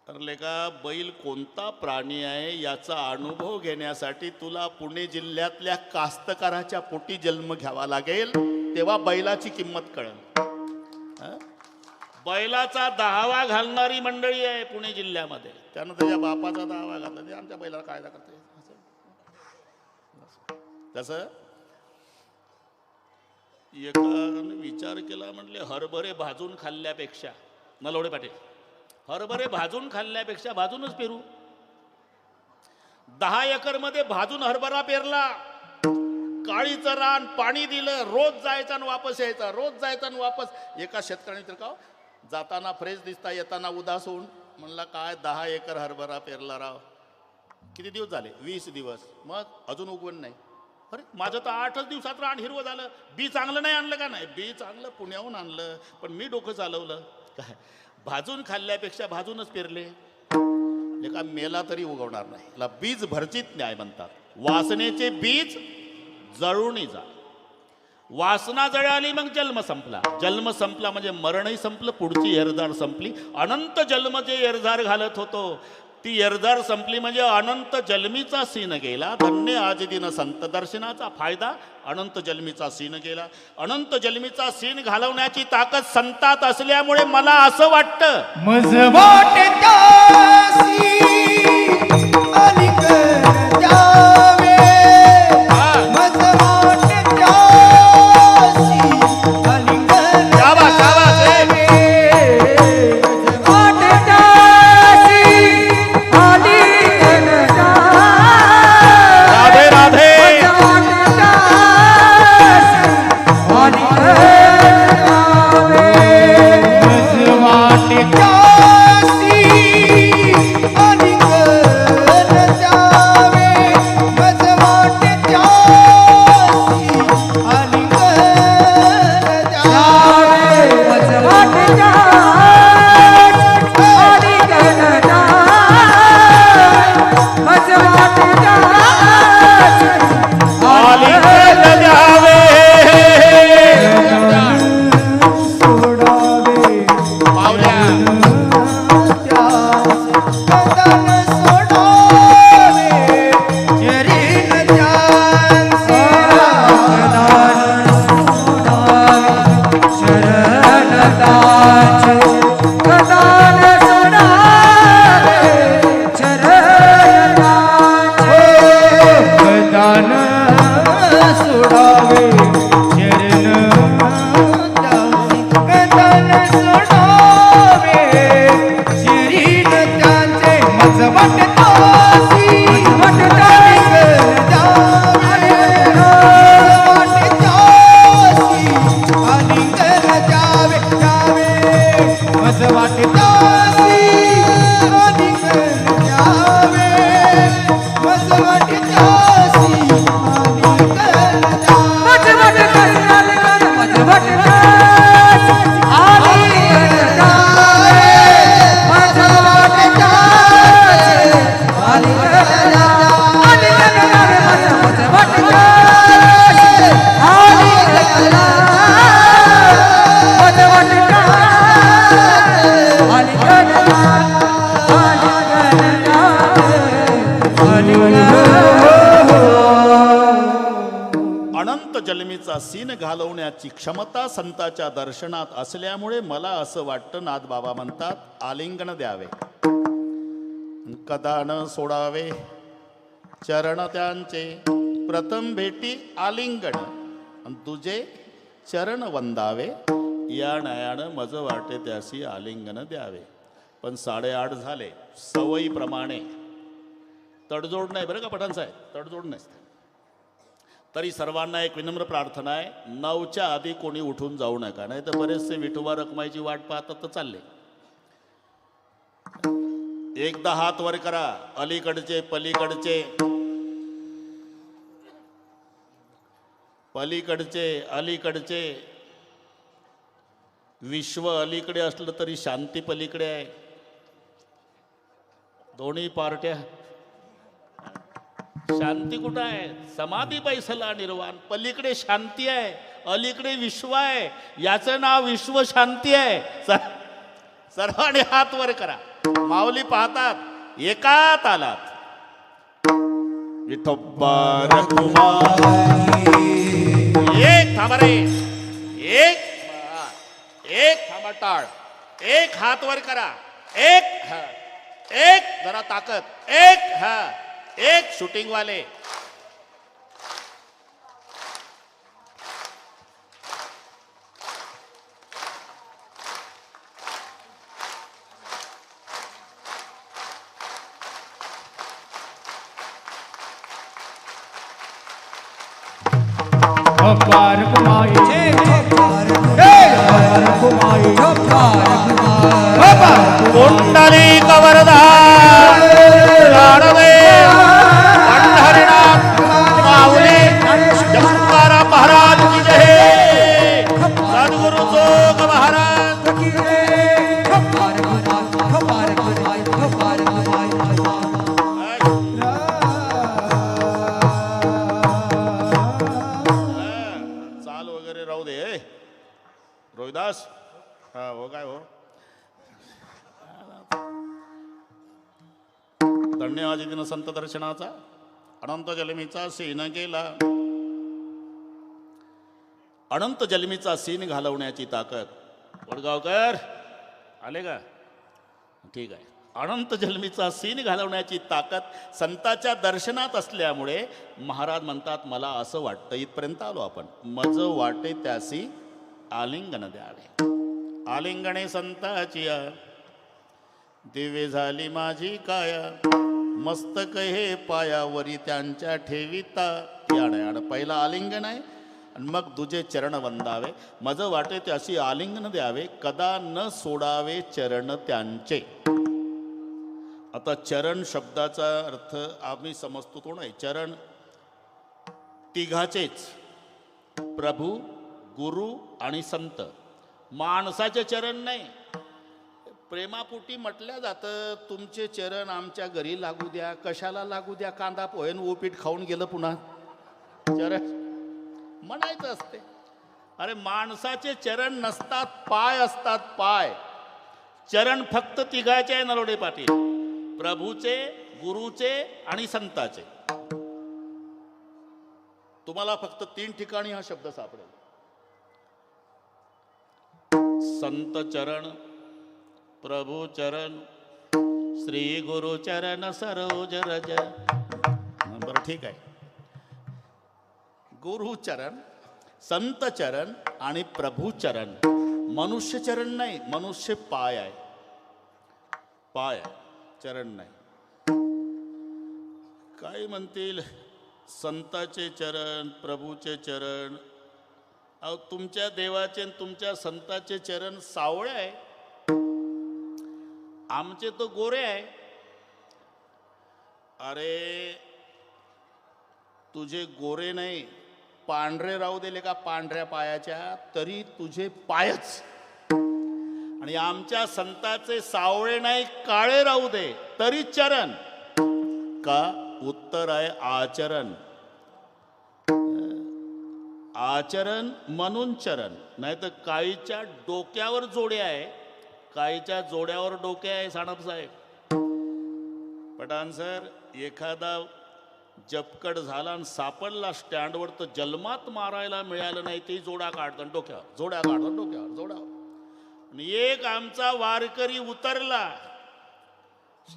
ठरले का? बैल कोणता प्राणी आहे याचा अनुभव घेण्यासाठी तुला पुणे जिल्ह्यातल्या कास्तकाराच्या पोटी जन्म घ्यावा लागेल, तेव्हा बैलाची किंमत कळेल. बैलाचा दहावा घालणारी मंडळी आहे पुणे जिल्ह्यामध्ये. त्यानं त्याच्या बापाचा दहावा घातला, ते आमच्या बैलाला कायदा करते. तसं एकाने विचार केला, म्हणले हरभरे भाजून खाल्ल्यापेक्षा, नलवडे पाटील, हरभरे भाजून खाल्ल्यापेक्षा भाजूनच पेरू. 10 एकर मध्ये भाजून हरभरा पेरला, काळीचं रान, पाणी दिलं, रोज जायचा आणि वापस यायचा, रोज जायचा आणि वापस. एका शेतकऱ्याने तर का जाताना फ्रेश दिसता, येताना उदास होऊन म्हणला, काय 10 एकर हरभरा पेरला राव. किती दिवस झाले? 20 दिवस. मग अजून उगवण नाही. अरे माझं तर 8च दिवसात रान हिरवं झालं. बी चांगलं नाही आणलं का? नाही, बी चांगलं पुण्याहून आणलं, पण मी डोकं चालवलं. काय भाजून खाल्ल्यापेक्षा भाजूनच पेरले. एका मेला तरी उगवणार नाही. याला बीज भर्जित न्याय म्हणतात. वासनेचे बीज जळूनी जा. वासना जळाली मग जन्म संपला. जन्म संपला म्हणजे मरणही संपलं, पुढची एरदार संपली. अनंत जन्म जे एरदार घालत होतो ती एरदार संपली म्हणजे अनंत जन्मीचा सीन गेला. धन्य आज दिन संत दर्शनाचा फायदा. अनंत जन्मीचा सीन गेला. अनंत जन्मीचा सीन घालवण्याची ताकद संतात असल्यामुळे मला असं वाटतं, मज वाटे त्यासी अलीकडे जावे. मज वाटे त्यासी अलीकडे शाबास, शाबास, जावे. मज वाटे त्यासी अलीकडे जावे. राधे राधे. सोडावे, शिरीन त्यांचे मज वाटे जलमीचा सीन घालवण्याची क्षमता संताच्या दर्शनात असल्यामुळे मला असं वाटतं, नाथबाबा म्हणतात, आलिंगन द्यावे, कदा न सोडावे चरण त्यांचे, प्रथम भेटी आलिंगन आणि तुझे चरण वंदावे, या नयानं मज वाटे त्यासी आलिंगन द्यावे. पण 8:30 झाले. सवयीप्रमाणे तडजोड नाही बरं का पठाण साहेब, तडजोड नसते. तरी सर्वांना एक विनम्र प्रार्थना आहे, 9च्या आधी कोणी उठून जाऊ नका, नाही तर बरेचसे विठोबा रखमाईची वाट पाहतात तर चालले. एकदा हात वर करा, अलीकडचे पलीकडचे, पलीकडचे अलीकडचे. विश्व अलीकडे असलं तरी शांती पलीकडे आहे. दोन्ही पार्ट्या, शांती कुठं आहे? समाधी बैसला निर्वाण. पलीकडे शांती आहे, अलीकडे विश्व आहे. याचं नाव विश्व शांती आहे. सर्वांनी हात वर करा. माऊली पाहतात, एका तालात विठोबा रखुमाई. एक थांबा रे, एक थांबा, टाळ, एक हात वर करा, एक जरा ताकद, एक शूटिंग वाले. अपार कुमाई कुंडली कवरदा पंढरीनाथ माऊली तुकाराम महाराज की जय. सद्गुरु जोग महाराज की चाल वगैरे राहू दे. रोहिदास, हा हो काय हो, धन्यवाद दिन संत दर्शनाचा. अनंत जलमीचा सीन गेला, अनंत जलमीचा सीन घालवण्याची ताकद. वडगावकर आले का? ठीक आहे. अनंत जलमीचा सीन घालवण्याची ताकद संताच्या दर्शनात असल्यामुळे महाराज म्हणतात, मला असं वाटतं, इथपर्यंत आलो आपण, मज वाटे त्यासी आलिंगन द्यावे. आलिंगणे संताची दिव्य झाली माझी काया, मस्तक हे पायावरी त्यांच्या ठेविता. यानं पहिला आलिंगन आहे आणि मग तुझे चरण वंदावे, मज वाटे त्याशी आलिंगन द्यावे, कदा न सोडावे चरण त्यांचे. आता चरण शब्दाचा अर्थ आम्ही समजतो तो नाही. चरण तिघाचेच, प्रभू, गुरु आणि संत. माणसाचे चरण नाही. प्रेमापोटी म्हटल्या जातं, तुमचे चरण आमच्या घरी लागू द्या. कशाला लागू द्या? कांदा पोहेन उपीट खाऊन गेलं पुन्हा चरण म्हणायचं असते. अरे माणसाचे चरण नसतात, पाय असतात, पाय. चरण फक्त तिघाचे आहे नरोडे पाटील, प्रभूचे, गुरुचे आणि संताचे. तुम्हाला फक्त 3 ठिकाणी हा शब्द सापडेल. संत चरण, प्रभु चरण, श्री गुरु चरण सरोज रज. बरं ठीक आहे. गुरु चरण, संत चरण आणि प्रभु चरण. मनुष्य चरण नाही, मनुष्य पाय आहे, पाय आहे, चरण नाही. काय म्हणतील, संताचे चरण, प्रभूचे चरण. अहो तुमच्या देवाचे आणि तुमच्या संताचे चरण सावळे आहे, आमचे तो गोरे आहे. अरे तुझे गोरे नाही, पांढरे राहू दिले का पांढऱ्या पायाच्या, तरी तुझे पायच. आणि आमच्या संताचे सावळे नाही, काळे राहू दे तरी चरण. का? उत्तर आहे आचरण. आचरण म्हणून चरण. नाही तर काळीच्या डोक्यावर जोडे आहे, काळीच्या जोड्यावर डोके आहे. साणप साहेब, पठाण सर, एखादा जपकड झाला आणि सापडला स्टँडवर तर जन्मात मारायला मिळालं नाही ते जोडा काढतात डोक्यावर, जोड्या काढतात डोक्यावर, जोडा. आणि एक आमचा वारकरी उतरला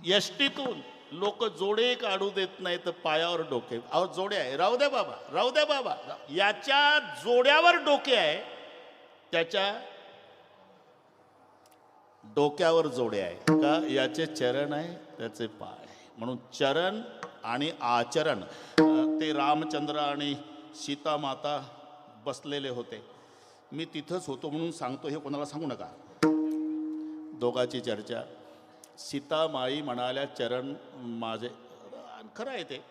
एसटीतून, लोक जोडे काढू देत नाही तर पायावर डोके. अहो जोडे आहे, राहू द्या बाबा, राहू द्या बाबा. याच्या जोड्यावर डोके आहे, त्याच्या डोक्यावर जोडे आहे का? याचे चरण आहे, त्याचे पाय. म्हणून चरण आणि आचरण. ते रामचंद्र आणि सीता माता बसलेले होते, मी तिथंच होतो म्हणून सांगतो, हे कोणाला सांगू नका. दोघाची चर्चा. सीतामाई म्हणाल्या चरण माझे. खरं आहे ते,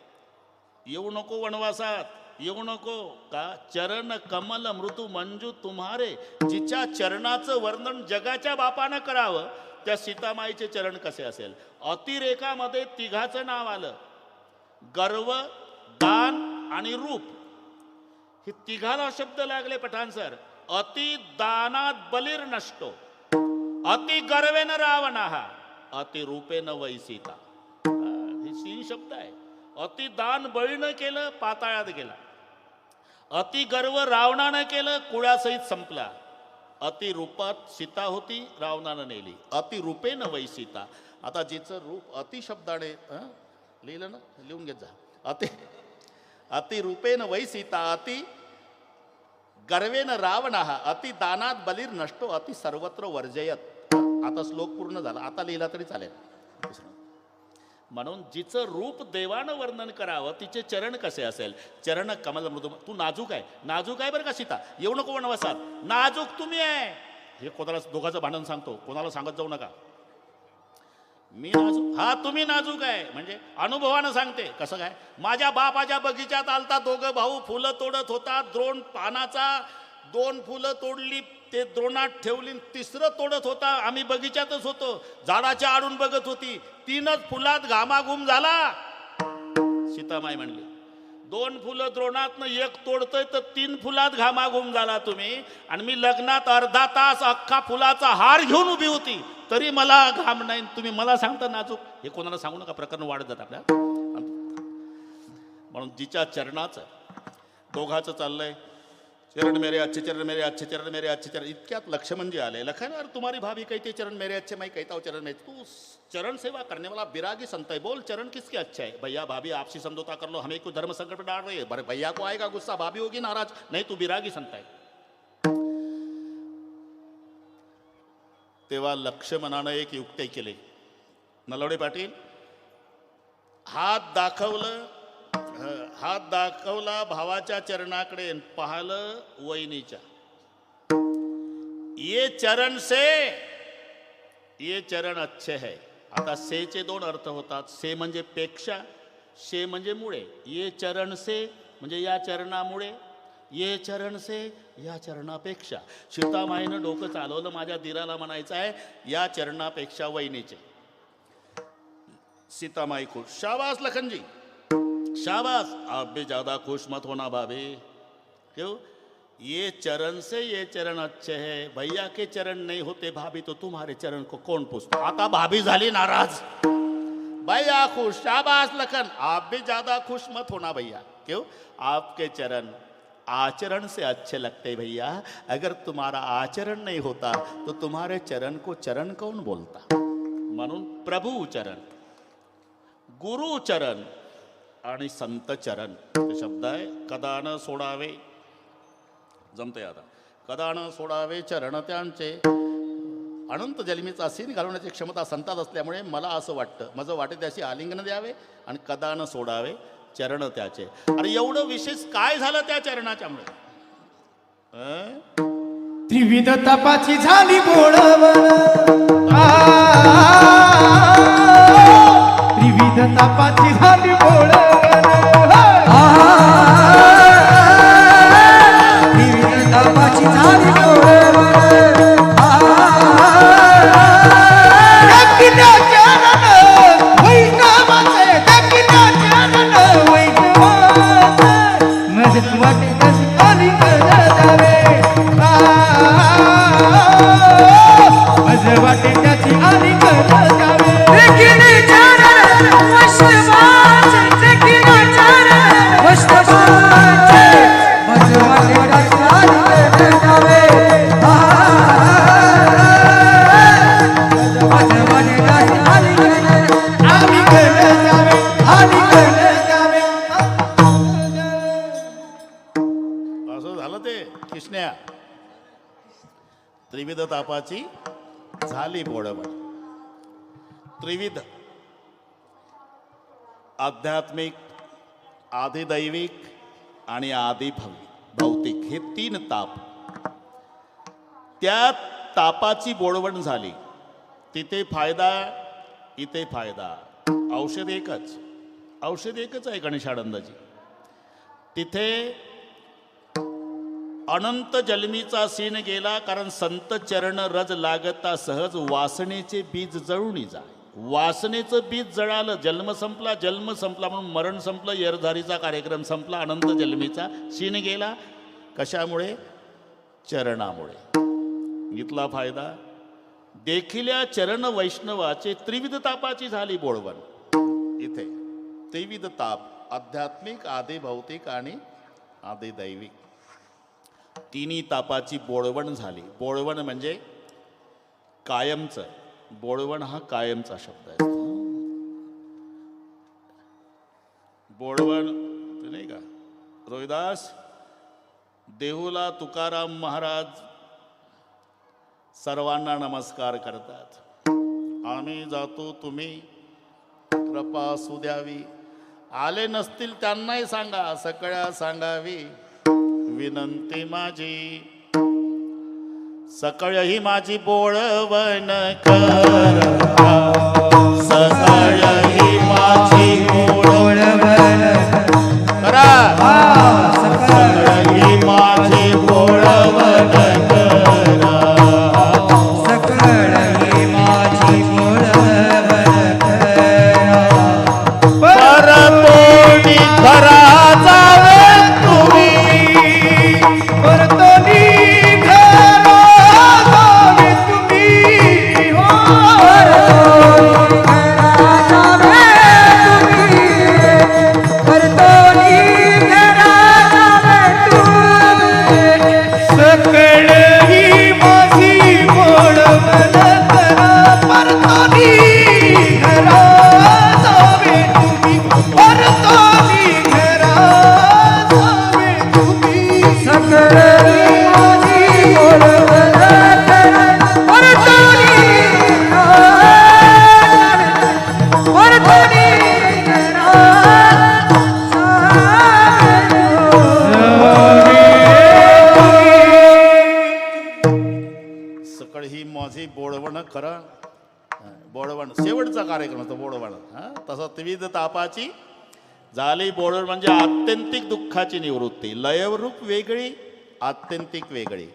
येऊ नको वनवासात, येऊ नको का? चरण कमल मृदू मंजू तुम्हारे. जिच्या चरणाचं वर्णन जगाच्या बापानं करावं, त्या सीतामाईचे चरण कसे असेल? अतिरेकामध्ये तिघाचं नाव आलं, गर्व, दान आणि रूप. हे तिघाला शब्द लागले पठाण सर. अति दानात बलीर नष्टो, अति गर्वेन रावणः, अति रूपेन वै सीता. हे 3 शब्द आहे. अति दान बळीनं केलं, पाताळात गेला. अति गर्व रावणानं केलं, कुळासहित संपला. अति रूपात सीता होती, रावणानं नेली. अति रूपेन वै सीता. आता जिचं रूप अति शब्दाने लिहिलं ना, लिहून घेत जा. अति रूपेन वै सीता, अति गर्वेन रावणः, अति दानात बलीर नष्टो, अति सर्वत्र वर्जयत. आता श्लोक पूर्ण झाला, आता लिहिला तरी चालेल. म्हणून जिचं रूप देवानं वर्णन करावं, तिचे चरण कसे असेल? चरण कमल मृदू. तू नाजूक आहे, नाजूक आहे बरं का सीता, येऊ नको वनवासात, नाजूक तुम्ही आहे. हे कोणाला, दोघांचं भांडण सांगतो, कोणाला सांगत जाऊ नका. मी नाजूक, हा तुम्ही नाजूक आहे म्हणजे अनुभवानं सांगते. कसं काय? माझ्या बापाच्या बगीच्यात आलता, दोघं भाऊ फुलं तोडत होता. द्रोण पानाचा 2 फुलं तोडली, ते द्रोणात ठेवली, 3रं तोडत होता. आम्ही बगीच्यातच होतो, झाडाच्या आडून बघत होती. 3च फुलात घामाघूम झाला. सीतामाई म्हणली, 2 फुलं द्रोणातनं 1 तोडतोय तर 3 फुलात घामाघूम झाला तुम्ही. आणि मी लग्नात अर्धा तास अख्खा फुलाचा हार घेऊन उभी होती, तरी मला घाम नाही, तुम्ही मला सांगता नाजूक. हे कोणाला सांगू नका, प्रकरण वाढत जात आपल्या. म्हणून जिच्या चरणाचं, दोघाचं चाललंय, चरण मेरे अच्छे, चरण मेरे अच्छे, चरण मेरे अच्छे चरण. इतक्यात लक्ष्मण जी आले. लखन यार तुम्हारी भाभी कहती है चरण मेरे अच्छे, मैं कहता हूँ चरण मेरे. तू चरण सेवा करने वाला बिरागी संत है, बोल चरण किसके अच्छे है? भैया भाभी आपसी समझौता कर लो, हमें कोई धर्म संकट में डाल रही है. भैया को आएगा गुस्सा, भाभी होगी नाराज. नहीं, तू बिरागी संत है. तेव्हा लक्ष्मणानं एक युक्ती केली. नलवडे पाटील हात दाखवला भावाच्या चरणाकडे, पाहिलं वहिनीच्या. ये चरण से, ये चरण अच्छे है. आता सेचे 2 अर्थ होतात. से म्हणजे पेक्षा, शे म्हणजे मुळे. ये चरण से म्हणजे या चरणामुळे, ये चरण से या चरणापेक्षा. सीतामाईनं डोकं चालवलं, माझ्या दिराला म्हणायचं आहे या चरणापेक्षा वहिनीचे. सीतामाई खुश. शाबाश लखनजी, शाबाश. आप भी ज्यादा खुश मत होना भाभी. क्यों? ये चरण से ये चरण अच्छे है, भैया के चरण नहीं होते भाभी तो तुम्हारे चरण को कौन पूछता. आता भाभी झाली नाराज. भैया खुश. शाबाश लखन, आप भी ज्यादा खुश मत होना भैया. क्यों? आपके चरण आचरण से अच्छे लगते भैया. अगर तुम्हारा आचरण नहीं होता तो तुम्हारे चरण को चरण कौन बोलता. म्हणून प्रभू चरण, गुरु चरण आणि संत चरण हे शब्द आहे. कदा न सोडावे, जमते आता, कदा न सोडावे चरण त्यांचे. अनंत जन्मीचा सीन घालवण्याची क्षमता संतात असल्यामुळे मला असं वाटतं, माझं वाटे त्याशी आलिंगन द्यावे आणि कदा न सोडावे चरण त्याचे. अरे एवढं विशेष काय झालं त्या चरणाच्यामुळे? त्रिविध तपाची झाली बोळवण, त्रिविध तपाची झाली बोळवण, त्रिविध तपाची झाली बोळवण. वाटे त्याची आली कर जावे. त्रिविध तापाची झाली बोळवण. त्रिविध आध्यात्मिक, आधिदैविक आणि आधी भौतिक हे 3 ताप. त्या तापाची बोळवण झाली. तिथे फायदा, इथे फायदा. औषध एकच आहे गणेशानंदजी. तिथे अनंत जन्मीचा सीन गेला, कारण संत चरण रज लागता सहज वासनेचे बीज जळून जाय. वासनेचं बीज जळालं, जन्म संपला म्हणून मरण संपलं, येरझारीचा कार्यक्रम संपला, अनंत जन्मीचा सीन गेला. कशामुळे? चरणामुळे. इथला फायदा, देखिल्या चरण वैष्णवाचे त्रिविध तापाची झाली बोळवण. इथे त्रिविध ताप, आध्यात्मिक, आधी भौतिक आणि आधी दैविक, 3 तापाची बोळवण झाली. बोळवण म्हणजे कायमचं. बोळवण हा कायमचा शब्द आहे. बोळवण ते नाही का, रोहिदास देहूला तुकाराम महाराज सर्वांना नमस्कार करतात. आम्ही जातो, तुम्ही कृपा असू द्यावी. आले नसतील त्यांनाही सांगा, सगळ्या सांगावी विनंती माझी. सकळ ही माझी बोळवण कर, सकळ ही माझी बोळवण करा, सकळ ही माझी बोळवण करा, सकळ ही माझी बोळवण करा. परतोनी खरा जावे तुम्ही, परतोनी घरा जावे तुम्ही, हो परतोनी घरा जावे तुम्ही, परतोनी घरा जावे तुम्ही. सकळ ही माझी बोळवण करा, परतोनी घरा जावे तुम्ही, परतोनी घरा जावे तुम्ही. सकळ ही माझी बोळवण करा, परतोनी परतोनी घरा सकळ ही माझी बोळवण करा. बोळवण शेवटचा कार्यक्रम होता बोळवण. तसं त्रिविध तापाची झाली बोळवण म्हणजे आत्यंतिक दुःखाची निवृत्ती. लयरूप वेगळी, आत्यंतिक वेगळी.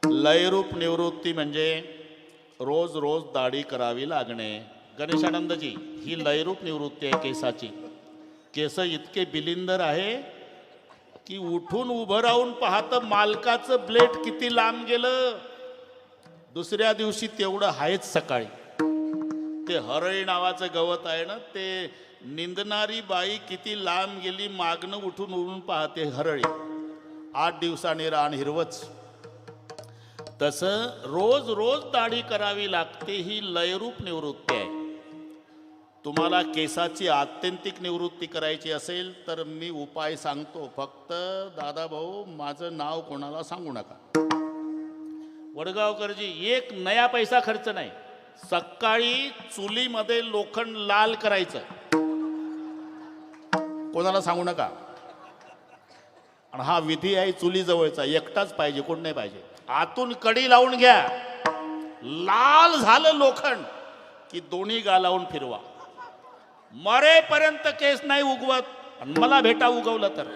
लयरूप निवृत्ती म्हणजे रोज रोज दाढी करावी लागणे. गणेशानंदजी, ही लयरूप निवृत्ती आहे केसाची. केस इतके बिलिंदर आहे की उठून उभं राहून पाहतं मालकाचं ब्लेड किती लांब गेलं. दुसऱ्या दिवशी तेवढं आहेच सकाळी. ते हरळी नावाचं गवत आहे ना, ते निंदणारी बाई किती लांब गेली, मागणं उठून उठून पाहते हरळी. 8 दिवसांनी रान हिरवच. तसं रोज रोज दाढी करावी लागते. ही लयरूप निवृत्ती आहे. तुम्हाला केसाची आत्यंतिक निवृत्ती करायची असेल तर मी उपाय सांगतो. फक्त दादा भाऊ माझं नाव कोणाला सांगू नका. वडगावकरजी, 1 नया पैसा खर्च नाही. सकाळी चुलीमध्ये लोखंड लाल करायचं, कोणाला सांगू नका. आणि हा विधी आहे चुलीजवळचा, एकटाच पाहिजे, कोण नाही पाहिजे. आतून कडी लावून घ्या, लाल झालं लोखंड की दोन्ही गालावून फिरवा. मरेपर्यंत केस नाही उगवत. आणि मला भेटा उगवलं तर,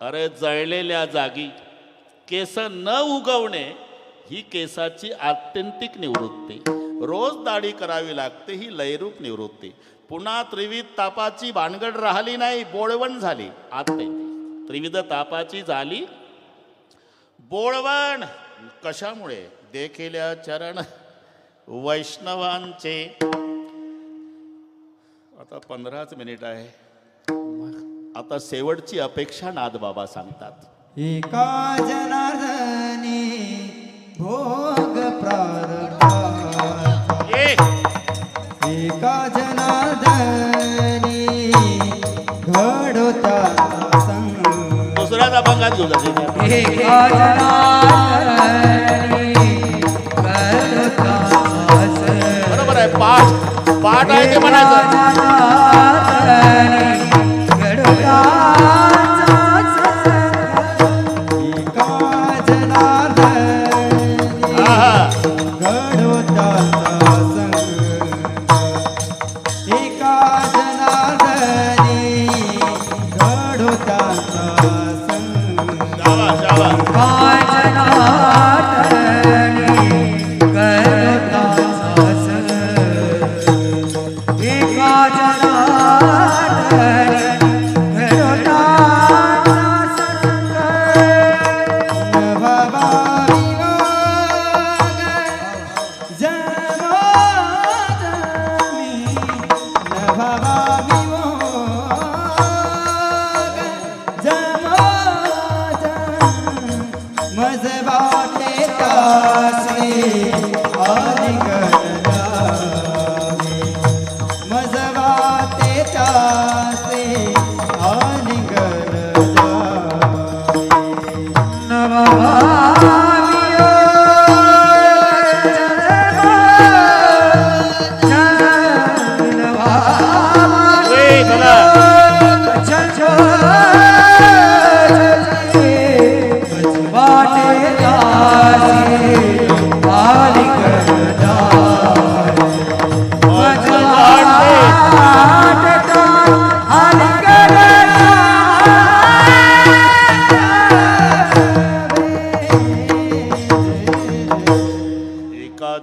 अरे जळलेल्या जागी केस न उगवणे ही केसाची आत्यंतिक निवृत्ती. रोज दाढी करावी लागते, ही लयरूप निवृत्ती. पुन्हा त्रिविध तापाची भानगड राहिली नाही, बोळवण झाली. आत्यंतिक त्रिविध तापाची झाली बोळवण. कशामुळे? देखिल्या चरण वैष्णवांचे. आता 15च मिनिट आहे. आता शेवटची अपेक्षा नादबाबा सांगतात. एका जनार्दनी भोग प्रारब्धा, एका जनार्दनी घडोता संग. दुसऱ्याच अभंगात घेऊ जाते. एका जनार्दनी जनार्दनी घडोता संग नवावा वियोग जमोदमी नवावा वियोग जमोदमी मजवाते तासे आलिंगनावे मजवाते तासे आलिंगनावे नवा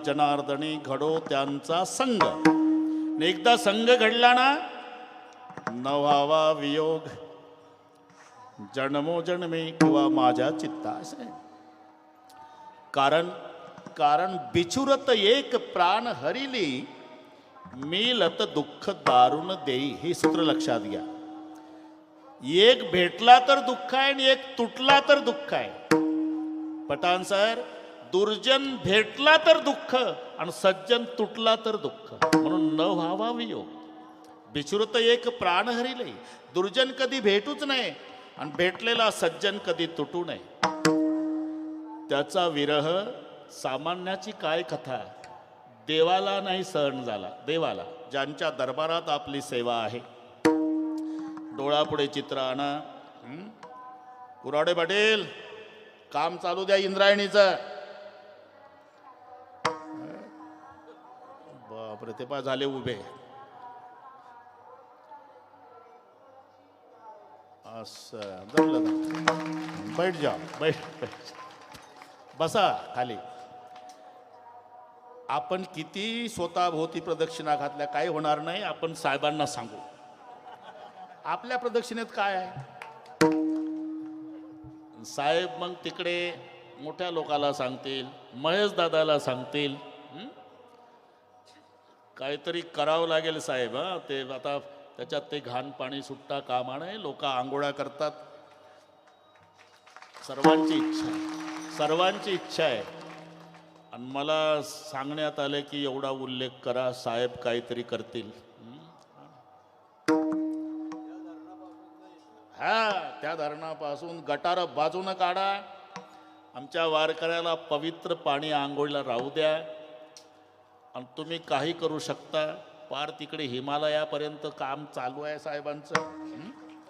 जनार्दनी घडो त्यांचा संग. एकदा संग घडला ना न व्हावा वियोग जन्मोजन्मी किंवा माझ्या चित्ता असं आहे. कारण बिछुरत एक प्राण हरिली मिलत दुःख दारुण देई. हे सूत्र लक्षात घ्या. एक भेटला तर दुःख आहे आणि एक तुटला तर दुःख आहे. पठाण सर, दुर्जन भेटला तर दुःख आणि सज्जन तुटला तर दुःख. म्हणून न व्हावा वियोग. बिछुरत एक प्राण हरिले. दुर्जन कधी भेटूच नये आणि भेटलेला सज्जन कधी तुटू नये. त्याचा विरह सामान्याची काय कथा. देवाला नाही सहन झाला. देवाला ज्यांच्या दरबारात आपली सेवा आहे. डोळापुढे चित्र आणा. कुराडे पाटील काम चालू द्या इंद्रायणीचं. बापरे, ते पा झाले उभे. असं जमलं ना. बैठ जा, बैठ बसा खाली. आपण किती स्वतःभोवती प्रदक्षिणा घातल्या काही होणार नाही. आपण साहेबांना सांगू आपल्या प्रदक्षिणेत काय आहे. साहेब मग तिकडे मोठ्या लोकाला सांगतील, महेश दादाला सांगतील. काहीतरी करावं लागेल साहेब. ते आता त्याच्यात ते घाण पाणी सुट्टा कामा नये. लोक आंघोळा करतात. सर्वांची इच्छा आहे. आणि मला सांगण्यात आलं की एवढा उल्लेख करा, साहेब काहीतरी करतील. हा, त्या धरणापासून गटार बाजूनं काढा. आमच्या वारकऱ्याला पवित्र पाणी आंघोळीला राहू द्या. आणि तुम्ही काही करू शकता. पार तिकडे हिमालयापर्यंत काम चालू आहे साहेबांचं.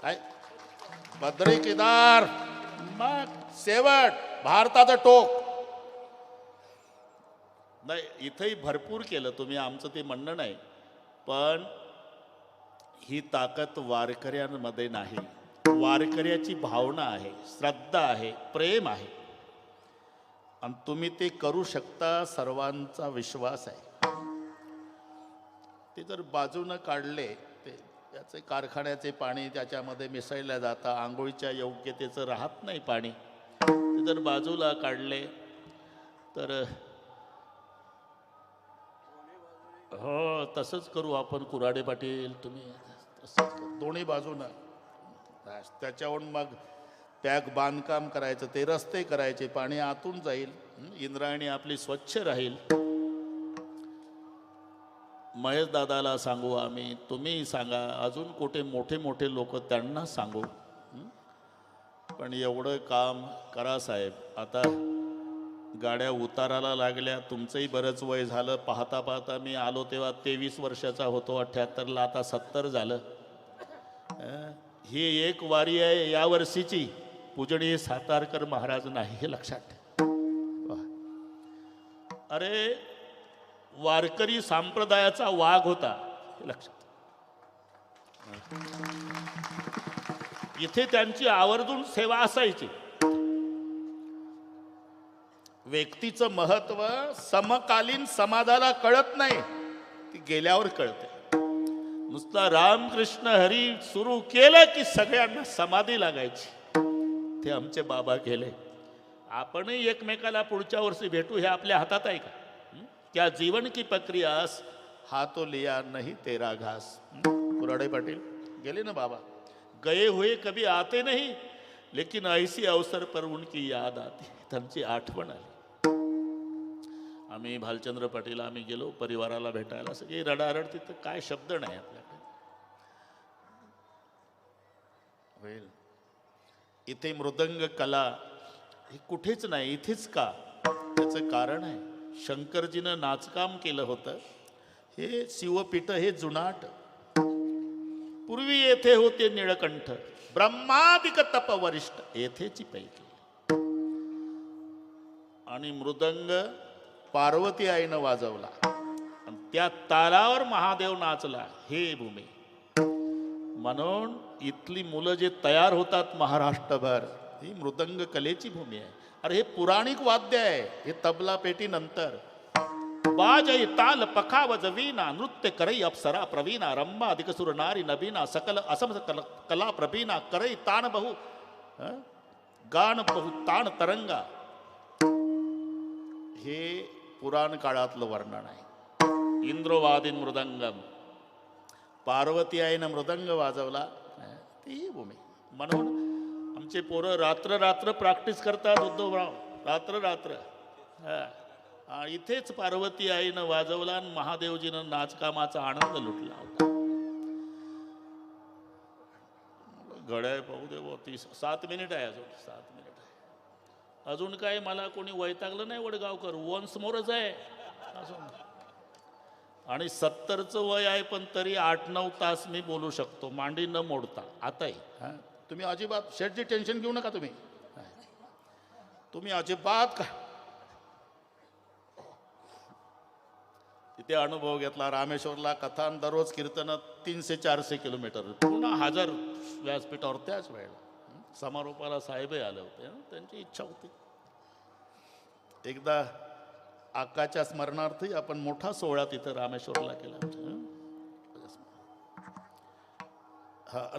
काय बद्री केदार, मग शेवट भारताचं टोक. नाही, इथंही भरपूर केलं तुम्ही, आमचं ते म्हणणं नाही. पण ही ताकद वारकऱ्यांमध्ये नाही. वारकऱ्याची भावना आहे, श्रद्धा आहे, प्रेम आहे. आणि तुम्ही ते करू शकता. सर्वांचा विश्वास आहे. ते जर बाजूनं काढले, ते त्याचे कारखान्याचे पाणी त्याच्यामध्ये मिसळलं जातं. आंघोळीच्या योग्यतेचं राहत नाही पाणी. ते जर बाजूला काढले तर हो, तसंच करू आपण. कुराडे पाटील तुम्ही तसंच करू. दोन्ही बाजूनं त्याच्यावरून मग पॅक बांधकाम करायचं. ते रस्ते करायचे. पाणी आतून जाईल. इंद्रायणी आपली स्वच्छ राहील. महेश दादाला सांगू आम्ही, तुम्ही सांगा. अजून कुठे मोठे मोठे लोक त्यांना सांगू. पण एवढं काम करा साहेब. आता गाड्या उताराला लागल्या. तुमचंही बरंच वय झालं. पाहता पाहता मी आलो तेव्हा 23 वर्षाचा होतो. 78ला आता 70 झालं. ही एक वारी आहे या वर्षीची. पूजनीय सातारकर महाराज नाही, हे लक्षात ठेवा. अरे, वारकरी संप्रदायाचा वाघ होता, हे लक्षात. इथे त्यांची आवर्जून सेवा असायची. व्यक्तीचं महत्व समकालीन समाजाला कळत नाही, ती गेल्यावर कळते. नुसता रामकृष्ण हरी सुरू केलं की सगळ्यांना समाधी लागायची. ते आमचे बाबा केले. आपणही एकमेकाला पुढच्या वर्षी भेटू हे आपल्या हातात आहे का? क्या जीवन की प्रक्रियास हातो लिया नहीं तेरा घास. कुराडे पाटील गेले ना बाबा. गए हुए कभी आते नहीं लेकिन ऐसी अवसर पर उनकी याद आती. त्यांची आठवण आली. आम्ही भालचंद्र पाटील आम्ही गेलो परिवाराला भेटायला. सगळी रडारड. तिथं काय शब्द नाही आपल्याकडे. होईल. इथे मृदंग कला हे कुठेच नाही, इथेच का? त्याचं कारण आहे शंकरजीनं नाचकाम केलं होतं. हे शिवपीठ हे जुनाट. पूर्वी येथे होते निळकंठ ब्रह्मादिक तप वरिष्ठ येथेची पैकी. आणि मृदंग पार्वती आईनं वाजवला आणि त्या तालावर महादेव नाचला. हे भूमी म्हणून इथली मुलं जे तयार होतात महाराष्ट्रभर ही मृदंग कलेची भूमी आहे. अरे हे पुराणिक वाद्य आहे. हे तबला पेटी नंतर. बाजई ताल पखावज वीणा नृत्य करई अप्सरा प्रवीणा रंभा अधिक सुर नारी नबीना सकल असम कला प्रवीणा करई तान बहु गान बहु तान तरंगा. हे पुराण काळातलं वर्णन आहे. इंद्रवादीन मृदंगम. पार्वती आईनं मृदंग वाजवला. ती भूमी. म्हणून आमचे पोरं रात्र रात्र प्रॅक्टिस करतात. उद्धवराव रात्र रात्र. इथेच पार्वती आईनं वाजवला आणि महादेवजीनं नाचकामाचा आनंद लुटला होता. घड्याळ पाहू दे. 7 मिनिट आहे अजून. 7 मिनिट आहे अजून. काय मला कोणी वैतागलं नाही वडगावकर. वन्स मोरच आहे अजून. आणि 70चं वय आहे पण तरी 8-9 तास मी बोलू शकतो मांडी न मोडता. आताही तुम्ही अजिबात शेठची टेन्शन घेऊ नका. तुम्ही अजिबात का. तिथे अनुभव घेतला. रामेश्वरला कथा दररोज कीर्तन 300-400 किलोमीटर. पुन्हा 1000 व्यासपीठावर त्याच वेळेला. समारोपाला साहेबही आले होते. त्यांची इच्छा होती. एकदा आकाच्या स्मरणार्थी आपण मोठा सोहळा तिथं रामेश्वरला केला.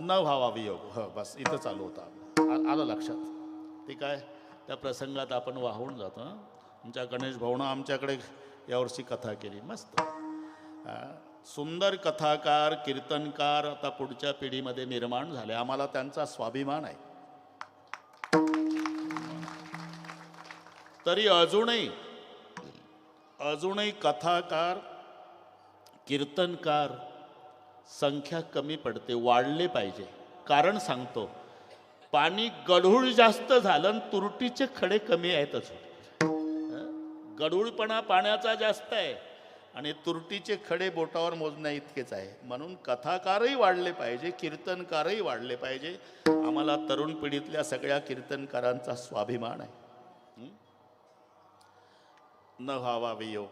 न व्हावा वियोग. बस इथं चालू होता. आलं लक्षात. ते काय त्या प्रसंगात आपण वाहून जातो. आमच्या गणेश भाऊनं आमच्याकडे यावर्षी कथा केली. मस्त सुंदर कथाकार कीर्तनकार आता पुढच्या पिढीमध्ये निर्माण झाले. आम्हाला त्यांचा स्वाभिमान आहे. तरी अजूनही कथाकार कीर्तनकार संख्या कमी पडते. वाढले पाहिजे. कारण सांगतो. पाणी गढूळ जास्त झालं आणि तुरटीचे खडे कमी आहेत. अजून गढूळपणा पाण्याचा जास्त आहे आणि तुरटीचे खडे बोटावर मोजण्या इतकेच आहे. म्हणून कथाकारही वाढले पाहिजे, कीर्तनकारही वाढले पाहिजे. आम्हाला तरुण पिढीतल्या सगळ्या कीर्तनकारांचा स्वाभिमान आहे. न व्हावा वियोग.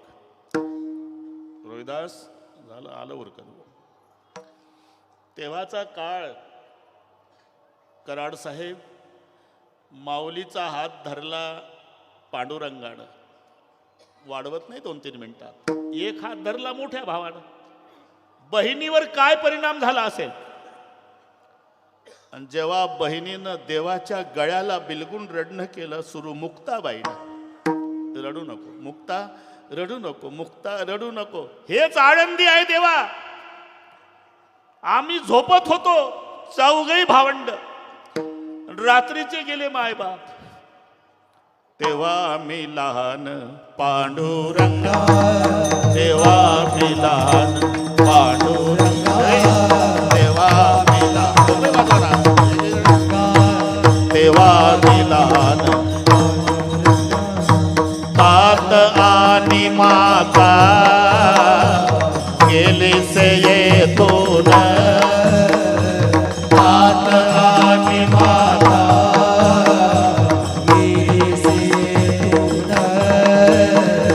रोहिदास झालं आलं उरकत. तेव्हाचा काळ कराड साहेब माऊलीचा हात धरला पांडुरंगानं. वाढवत नाही 2-3 मिनिटात. एक हात धरला मोठ्या भावानं. बहिणीवर काय परिणाम झाला असेल. आणि जेव्हा बहिणीनं देवाच्या गळ्याला बिलगून रडणं केलं सुरू मुक्ताबाईनं. रडू नको मुक्ता, रडू नको मुक्ता, रडू नको. हेच आनंदी आहे देवा. आम्ही झोपत होतो 4घी भावंड. रात्रीचे गेले मायबाप. तेव्हा मी लहान पांडुरंगा, तेव्हा मी लहान पांडुरंगा, तेव्हा मी लहान, तेव्हा मी लहान तात आणि माता गेले से येतून. तात आणि माता गेले से येतून.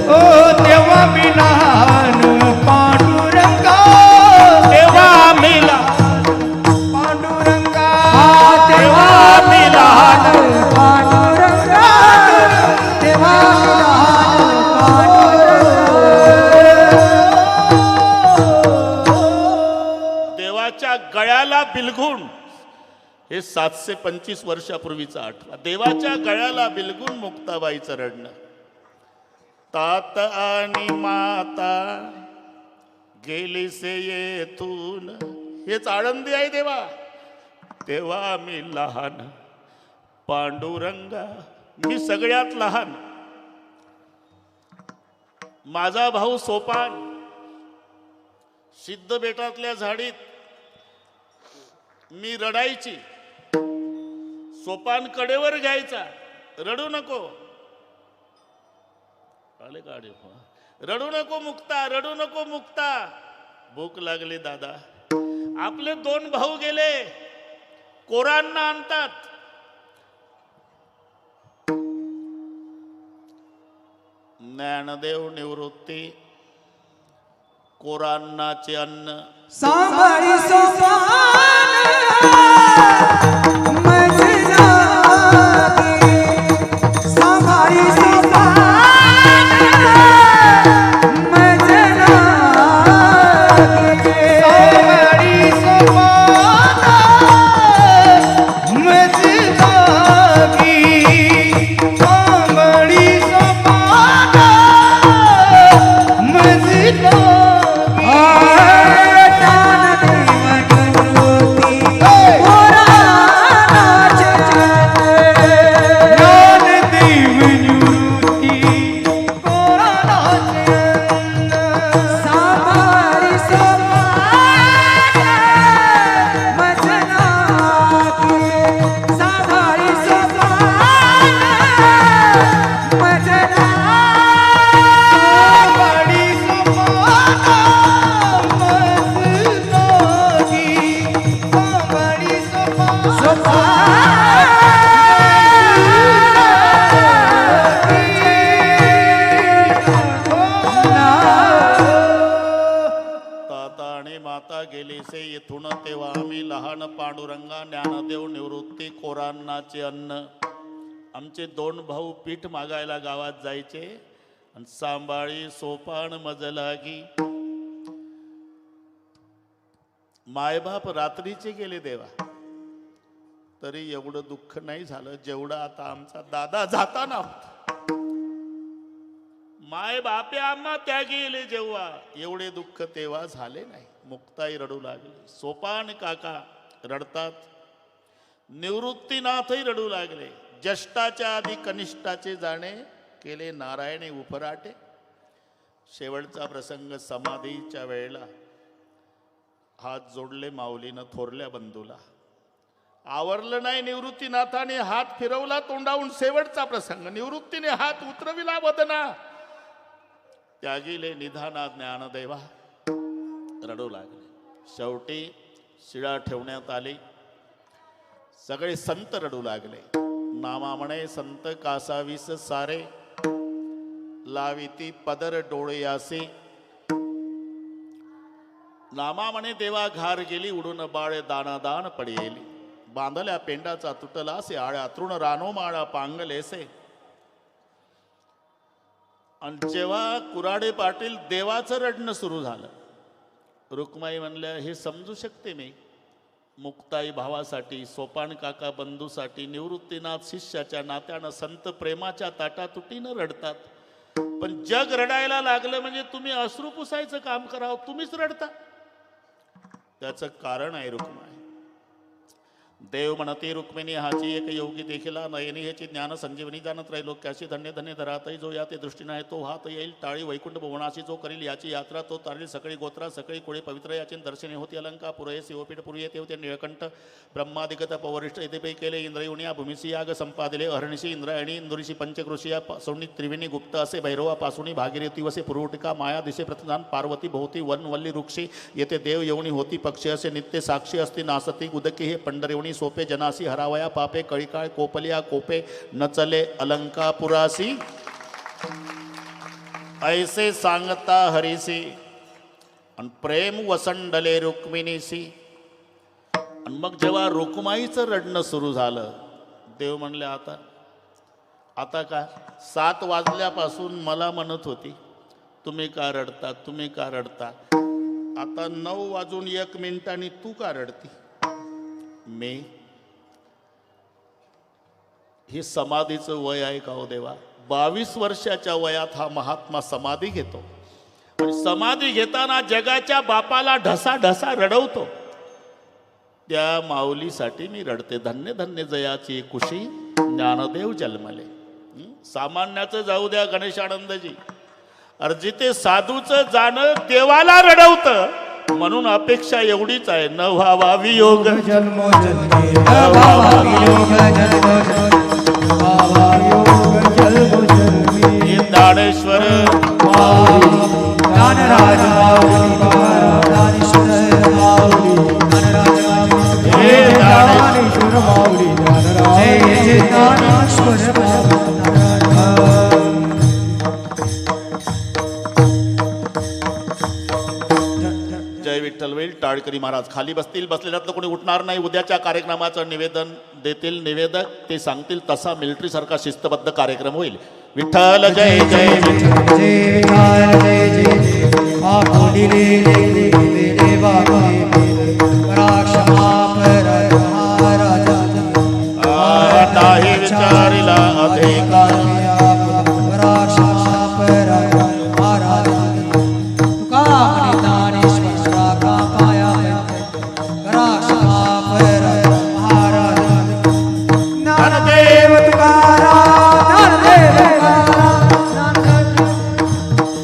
ओ तेव्हा मी लहान पांडुरंगा, देवाच्या गळ्याला बिलगून, हे 725 वर्षापूर्वीचा आठवा, देवाच्या गळ्याला बिलगून मुक्ताबाईचं रडणं. तात आणि माता गेली से येथून, हेच आळंदी आहे देवा. तेव्हा मी लहान पांडुरंगा, मी सगळ्यात लहान. माझा भाऊ सोपान सिद्ध बेटातल्या झाडीत मी रडायची, सोपान कडेवर घ्यायचा, रडू नको, आले गाडी, रडू नको मुक्ता, रडू नको मुक्ता. भूक लागली दादा. आपले 2 भाऊ गेले, कोरांना आणतात. ज्ञानदेव निवृत्ती, कोरांनाचे अन्न. सांभाळी सोपान मज लागे, सांभाळी सोपान मज लागे, सांभाळी सोपान मज लागे, सांभाळी सोपान मज गेलीसे येथून तेव्हा आम्ही लहान पांडुरंगा, ज्ञानदेव निवृत्ती, कोरांनाचे अन्न. आमचे 2 भाऊ पीठ मागायला गावात जायचे आणि सांभाळी सोपान मज लागी. मायबाप रात्रीचे गेले देवा, तरी एवढं दुःख नाही झालं जेवढं आता आमचा दादा जाताना होता. माय बापे आम्हा त्या गेले जेव्हा, एवढे दुःख तेव्हा झाले नाही. मुक्ताई रडू लागली, सोपान काका रडतात, निवृत्तीनाथही रडू लागले. ज्येष्ठाच्या आधी कनिष्ठाचे जाणे केले नारायणे उपराटे. शेवटचा प्रसंग समाधीच्या वेळेला हात जोडले माऊलीनं थोरल्या बंधूला. आवरलं नाही निवृत्तीनाथाने, हात फिरवला तोंडावून. शेवटचा प्रसंग, निवृत्तीने हात उतरविला वदना, त्यागीले निधाना ज्ञानदेवा. रडू लागले. शेवटी शिळा ठेवण्यात आली. सगळे संत रडू लागले. नामा म्हणे संत कासावीस सारे, लाविती पदर डोळे यासे. नामा म्हणे देवा घार गेली, उडून बाळे दानादान पडियेली. बांधल्या पेंडाचा तुटला से, आळ्या तृण रानो माळा पांगलेसे. आणि जेव्हा कुराडे पाटील देवाचं रडणं सुरू झालं, रुक्माई म्हणल्या हे समजू शकते मी, मुक्ताई भावासाठी, सोपान काका बंधूसाठी, निवृत्तीनाथ शिष्याच्या नात्यानं संत प्रेमाच्या ताटातुटीनं रडतात. पण जग रडायला लागलं म्हणजे तुम्ही अश्रू पुसायचं काम करावं, तुम्हीच रडता. त्याचं कारण आहे रुक्माई. देव म्हणते रुक्मिणी हाची एक योगी देखिला, नयनी ह्याची ज्ञान संजीवनी जाणत त्रैलोक्याशी. धन्य धन्य धरातही जो या ते दृष्टीने आहे तो हात येईल. टाळी वैकुंठ भुवनाशी जो करील याची यात्रा तो तारील. सगळी गोत्रा सगळी कुळे पवित्र याची दर्शने होती अलंका. पुरये शिवपीठ पुरी येते होते निळकंठ. ब्रह्मादिगत पवरिष्ठ येथे केले इंद्रयुनिया भूमिसी याग संपादिले. अहर्निशी इंद्रायणी इंदुरीशी पंचकृषिया सोनी त्रिवेणी गुप्त असे. भैरवापासून भागीरथी वसे पुरुटिका. माया दिसे प्रतिदान पार्वती भोवती वनवल्ली वृक्षी. येथे देव येवणी होती पक्षी असे. नित्य साक्षी असती नासती उदकी हे पंढरवणी सोपे. जनासी हरावया पापे कळीकाळ कोपलिया कोपे. न चले अलंकापुरासी ऐसे सांगता हरीसी. आणि प्रेम वसंडले रुक्मिणीसी. आणि मग जेव्हा रुक्माईचं रडणं सुरू झालं, देव म्हणले आता का 7 वाजल्यापासून मला म्हणत होती तुम्ही का रडता तुम्ही का रडता. आता 9:01 तू का रडती? मी हे समाधीचं वय आहे का हो देवा? 22 वर्षाच्या वयात हा महात्मा समाधी घेतो आणि समाधी घेताना जगाच्या बापाला ढसा ढसा रडवतो. त्या माऊलीसाठी मी रडते. धन्य धन्य जयाची कुशी ज्ञानदेव जन्मले. सामान्याचं जाऊ द्या गणेशानंदजी, अर्जिते साधूचं जाणं देवाला रडवतं. म्हणून अपेक्षा एवढीच आहे, न व्हावा वियोग जन्मोजन्मी न व्हावा वियोग जन्मोजन्मी. हे दानेश्वर ज्ञानराज माऊली ज्ञानेश्वर माऊली ज्ञानराज हे ज्ञानेश्वर माऊली ज्ञानराज जय जय ज्ञानेश्वर माऊली. जय विठ्ठल. वेळ टाळकरी महाराज खाली बसतील. बसलेल्यातलं कोणी उठणार नाही. उद्याच्या कार्यक्रमाचं निवेदन देतील निवेदक. ते सांगतील तसा मिलिटरी सारखा शिस्तबद्ध कार्यक्रम होईल. विठ्ठल जय जय विठ्ठल. जय विठाल जय जय जय माऊली रे देवा पराक्षमा पर महाराज नाही विचारिला अधिकार. पराक्षमा पर महाराज तुका म्हणे ज्ञानेश्वर राखा पाया पराक्षमा पर महाराज. ज्ञानदेव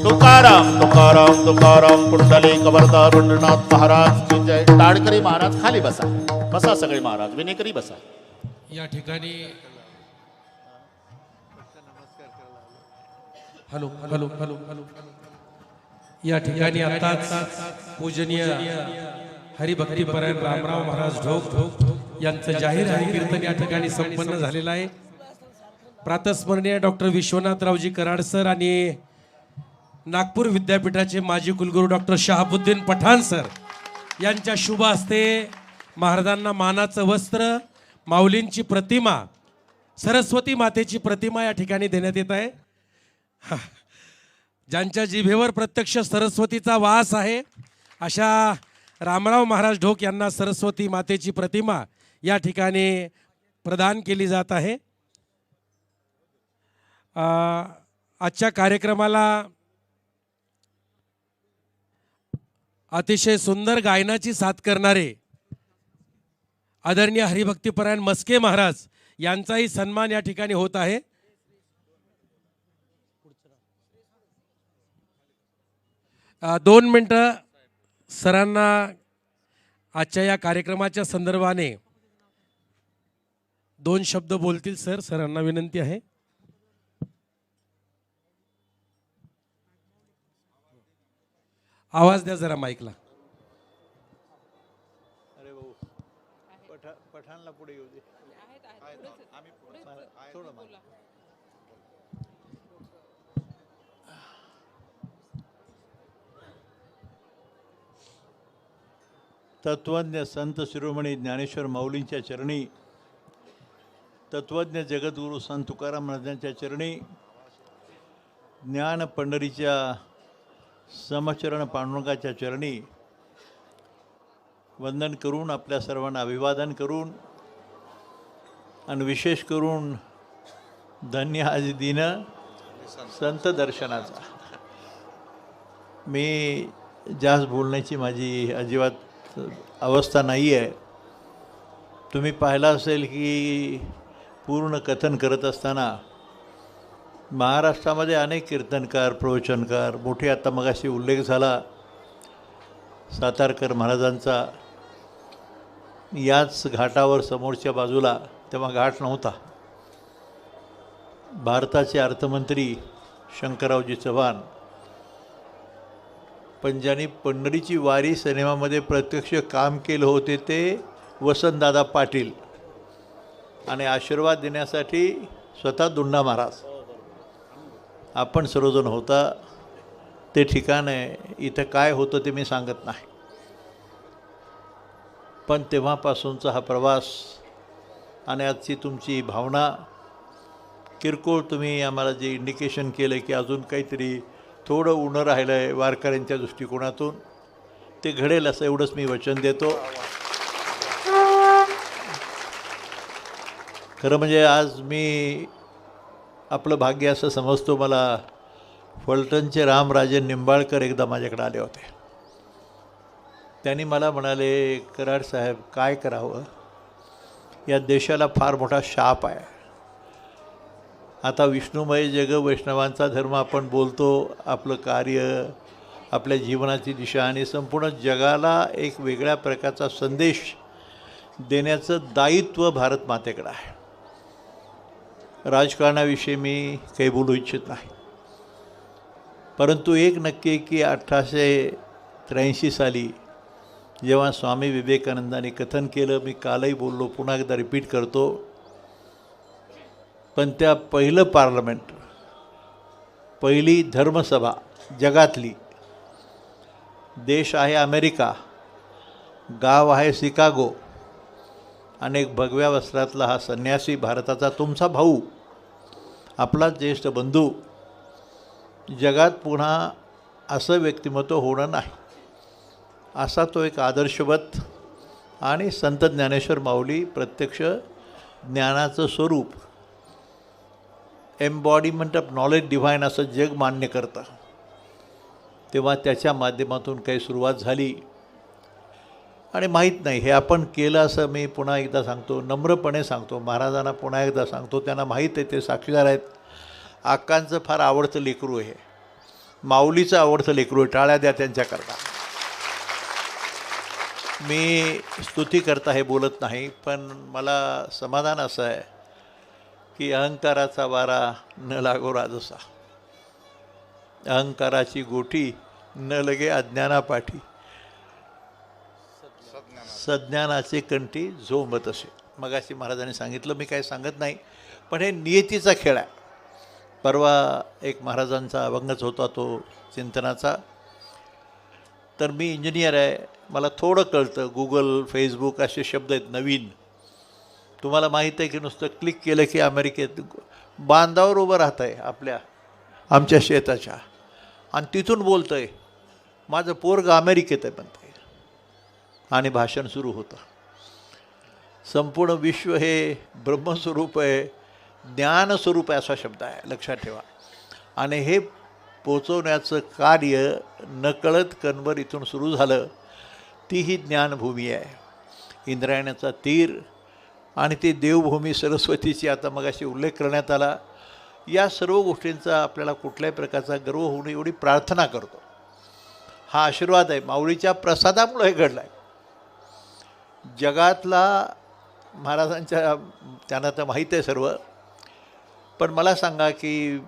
तुकाराम तुकाराम तुकाराम तुकाराम पुंडलिक वरदा पंढरीनाथ महाराज की जय. टाळकरी महाराज खाली बसा. बसा सगळे महाराज. विनेकरी बसा. या ठिकाणी हॅलो हॅलो हॅलो हॅलो या ठिकाणी आताच पूजनीय हरिभक्तीपरायण रामराव महाराज ढोक यांचं जाहीर हरिकीर्तन या ठिकाणी संपन्न झालेलं आहे. प्रातस्मरणीय डॉक्टर विश्वनाथरावजी कराड सर आणि नागपूर विद्यापीठाचे माजी कुलगुरू डॉक्टर शहाबुद्दीन पठाण सर यांच्या शुभ हस्ते महाराजांना मानाचं वस्त्र, माऊलींची प्रतिमा, सरस्वती मातेची प्रतिमा या ठिकाणी देण्यात येत आहे. ज्यांच्या जिभेवर प्रत्यक्ष सरस्वतीचा वास आहे अशा रामराव महाराज ढोक यांना सरस्वती मातेची प्रतिमा या ठिकाणी प्रदान केली जात आहे. आजच्या कार्यक्रमाला अतिशय सुंदर गायनाची साथ करणारे आदरणीय हरिभक्तीपरायण मस्के महाराज यांचाही सन्मान या ठिकाणी होत आहे. दोन मिनटं सरांना आजच्या या कार्यक्रमाच्या संदर्भाने 2 शब्द बोलतील सर. सरांना विनंती आहे. आवाज द्या जरा माईकला. पठाणला पुढे येऊ दे. तत्वज्ञ संत शिरोमणी ज्ञानेश्वर माऊलींच्या चरणी, तत्वज्ञ जगद्गुरू संत तुकाराम महाराजांच्या चरणी, ज्ञान पंढरीच्या समचरण पांडुरंगाच्या चरणी वंदन करून, आपल्या सर्वांना अभिवादन करून, आणि विशेष करून धन्य आज दिन संत दर्शनाचा. मी जास्त बोलण्याची माझी अजिबात अवस्था नाही आहे. तुम्ही पाहिलं असेल की पूर्ण कथन करत असताना महाराष्ट्रामध्ये अनेक कीर्तनकार, प्रवचनकार मोठे, आता मगाशी उल्लेख झाला सातारकर महाराजांचा, याच घाटावर समोरच्या बाजूला, तेव्हा घाट नव्हता, भारताचे अर्थमंत्री शंकररावजी चव्हाण, पण ज्यांनी पंढरीची वारी सिनेमामध्ये प्रत्यक्ष काम केलं होते ते वसंतदादा पाटील, आणि आशीर्वाद देण्यासाठी स्वतः दुंडा महाराज. आपण सर्वजण होता. ते ठिकाण आहे. इथं काय होतं ते मी सांगत नाही, पण तेव्हापासूनचा हा प्रवास आणि आजची तुमची भावना, किरकोळ तुम्ही आम्हाला जे इंडिकेशन केलं की अजून काहीतरी थोडं उणं राहिलं आहे वारकऱ्यांच्या दृष्टिकोनातून, ते घडेल असं एवढंच मी वचन देतो. खरं म्हणजे आज मी आपलं भाग्य असं समजतो, मला फलटणचे रामराजे निंबाळकर एकदा माझ्याकडे आले होते. त्यांनी मला म्हणाले, कराड साहेब काय करावं, या देशाला फार मोठा शाप आहे. आता विष्णुमय जग वैष्णवांचा धर्म आपण बोलतो, आपलं कार्य, आपल्या जीवनाची दिशा आणि संपूर्ण जगाला एक वेगळ्या प्रकारचा संदेश देण्याचं दायित्व भारत मातेकडे आहे. राजकारणाविषयी मी काही बोलू इच्छित नाही, परंतु एक नक्की की 1883 साली जेव्हा स्वामी विवेकानंदांनी कथन केलं, मी कालही बोललो, पुन्हा एकदा रिपीट करतो, पण त्या पहिलं पार्लमेंट, पहिली धर्मसभा जगातली, देश आहे अमेरिका, गाव आहे शिकागो, अनेक भगव्या वस्त्रातला हा संन्यासी, भारताचा तुमचा भाऊ, आपला ज्येष्ठ बंधू, जगात पुन्हा असं व्यक्तिमत्व होणं नाही, असा तो एक आदर्शवत आणि संत ज्ञानेश्वर माऊली प्रत्यक्ष ज्ञानाचं स्वरूप, एम्बॉडीमेंट ऑफ नॉलेज डिव्हाइन असं जग मान्य करतं. तेव्हा त्याच्या माध्यमातून काही सुरुवात झाली आणि माहीत नाही हे आपण केलं असं मी पुन्हा एकदा सांगतो, नम्रपणे सांगतो, महाराजांना पुन्हा एकदा सांगतो, त्यांना माहीत आहे, ते साक्षीदार आहेत. आकांचं फार आवडतं लेकरू आहे, माऊलीचं आवडतं लेकरू आहे, टाळ्या द्या त्यांच्याकरता. मी स्तुती करता हे बोलत नाही, पण मला समाधान असं आहे की अहंकाराचा वारा न लागो राजसा, अहंकाराची गोठी न लगे अज्ञानापाठी, सज्ञानाचे कंठी झोंबत असे. मगाशी महाराजांनी सांगितलं, मी काही सांगत नाही, पण हे नियतीचा खेळ आहे. परवा एक महाराजांचा अभंगच होता तो चिंतनाचा. तर मी इंजिनियर आहे, मला थोडं कळतं, गुगल, फेसबुक असे शब्द आहेत नवीन. तुम्हाला माहीत आहे की नुसतं क्लिक केलं की अमेरिकेत बांधावर उभं राहतं आहे आमच्या शेताच्या, आणि तिथून बोलतं आहे, माझं पोरग अमेरिकेत आहे म्हणतं आहे, आणि भाषण सुरू होतं. संपूर्ण विश्व हे ब्रह्मस्वरूप आहे, ज्ञानस्वरूप आहे असा शब्द आहे, लक्षात ठेवा. आणि हे पोचवण्याचं कार्य नकळत कणभर इथून सुरू झालं. ती ही ज्ञानभूमी आहे, इंद्रायणाचा तीर, आणि ती देवभूमी सरस्वतीची आता मगाशी उल्लेख करण्यात आला. या सर्व गोष्टींचा आपल्याला कुठल्याही प्रकारचा गर्व होऊ नये एवढी प्रार्थना करतो. हा आशीर्वाद आहे, माऊलीच्या प्रसादामुळे हे घडला आहे. जगातला महाराजांच्या, त्यांना तर माहीत आहे सर्व, पण मला सांगा की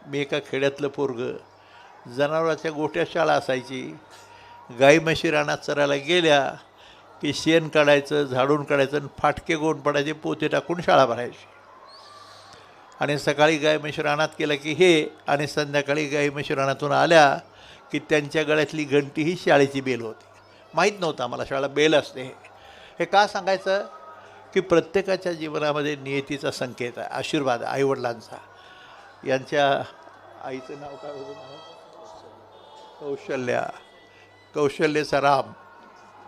मी एका खेड्यातलं पोरगं, जनावराच्या गोठ्यात शाळा असायची, गाई म्हशी रानात चरायला गेल्या की शेण काढायचं, झाडून काढायचं, आणि फाटके गोण पडायचे, पोते टाकून शाळा भरायची. आणि सकाळी गाय म्हशी रानात केलं की हे, आणि संध्याकाळी गाई म्हशी रानातून आल्या की त्यांच्या गळ्यातली घंटी ही शाळेची बेल होती. माहीत नव्हतं आम्हाला शाळा बेल असते. हे का सांगायचं की प्रत्येकाच्या जीवनामध्ये नियतीचा संकेत आहे, आशीर्वाद आहे आईवडिलांचा. यांच्या आईचं नाव काय होतं? कौशल्या, कौशल्याचा राम,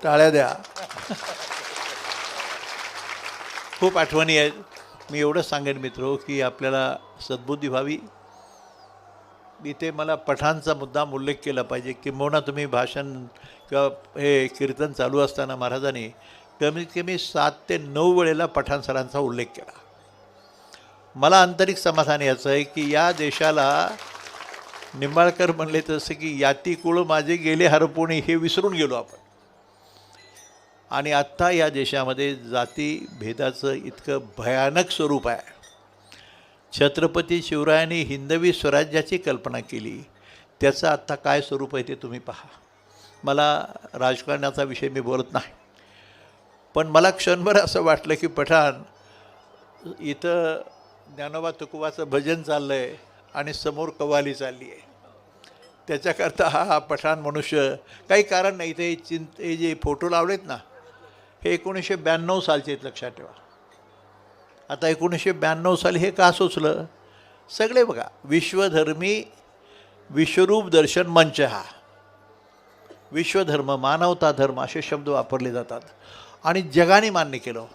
टाळ्या द्या. खूप आठवणी आहेत. मी एवढंच सांगेन मित्रो की आपल्याला सद्बुद्धी व्हावी. इथे मला पठाणचा मुद्दाम उल्लेख केला पाहिजे. किंबहुना तुम्ही भाषण किंवा हे कीर्तन चालू असताना महाराजांनी कमीत कमी 7 ते 9 वेळेला पठाण सरांचा उल्लेख केला. मला आंतरिक समाधान याचं आहे की या देशाला निंबाळकर म्हणले तसं की याती कुळ माझे गेले हरपुणे, हे विसरून गेलो आपण. आणि आत्ता या देशामध्ये जातीभेदाचं इतकं भयानक स्वरूप आहे. छत्रपती शिवरायांनी हिंदवी स्वराज्याची कल्पना केली, त्याचं आत्ता काय स्वरूप आहे ते तुम्ही पहा. मला राजकारणाचा विषय मी बोलत नाही, पण मला क्षणभर असं वाटलं की पठाण इथं ज्ञानोबा तुकोबाचं भजन चाललं आहे आणि समोर कव्वाली चालली आहे. त्याच्याकरता हा पठाण मनुष्य काही कारण नाही. ते हे जे फोटो लावलेत ना, हे 1992 सालचे आहेत, लक्षात ठेवा. आता 1992 साली हे का सुचलं? सगळे बघा, विश्वधर्मी विश्वरूप दर्शन मंच, हा विश्वधर्म, मानवता धर्म असे शब्द वापरले जातात आणि जगाने मान्य केलं.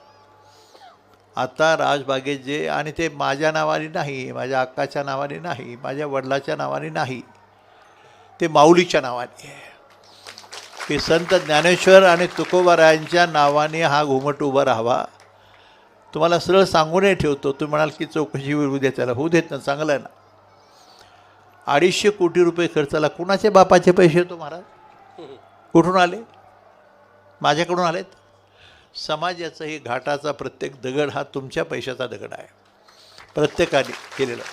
आता राजबागेत जे, आणि ते माझ्या नावाने नाही, माझ्या अक्काच्या नावाने नाही, माझ्या वडिलाच्या नावाने नाही, ते माऊलीच्या नावाने आहे की संत ज्ञानेश्वर आणि तुकोबारायांच्या नावाने हा घुमट उभा राहावा. तुम्हाला सरळ सांगूनही ठेवतो. तुम्ही म्हणाल की चौकशी होऊ द्या, त्याला होऊ देत ना, चांगलं आहे ना. 250 कोटी रुपये खर्चाला. कुणाचे बापाचे पैसे येतो महाराज? कुठून आले? माझ्याकडून आलेत. समाजाचा ही घाटाचा प्रत्येक दगड हा तुमच्या पैशाचा दगड आहे, प्रत्येकाने केलेला.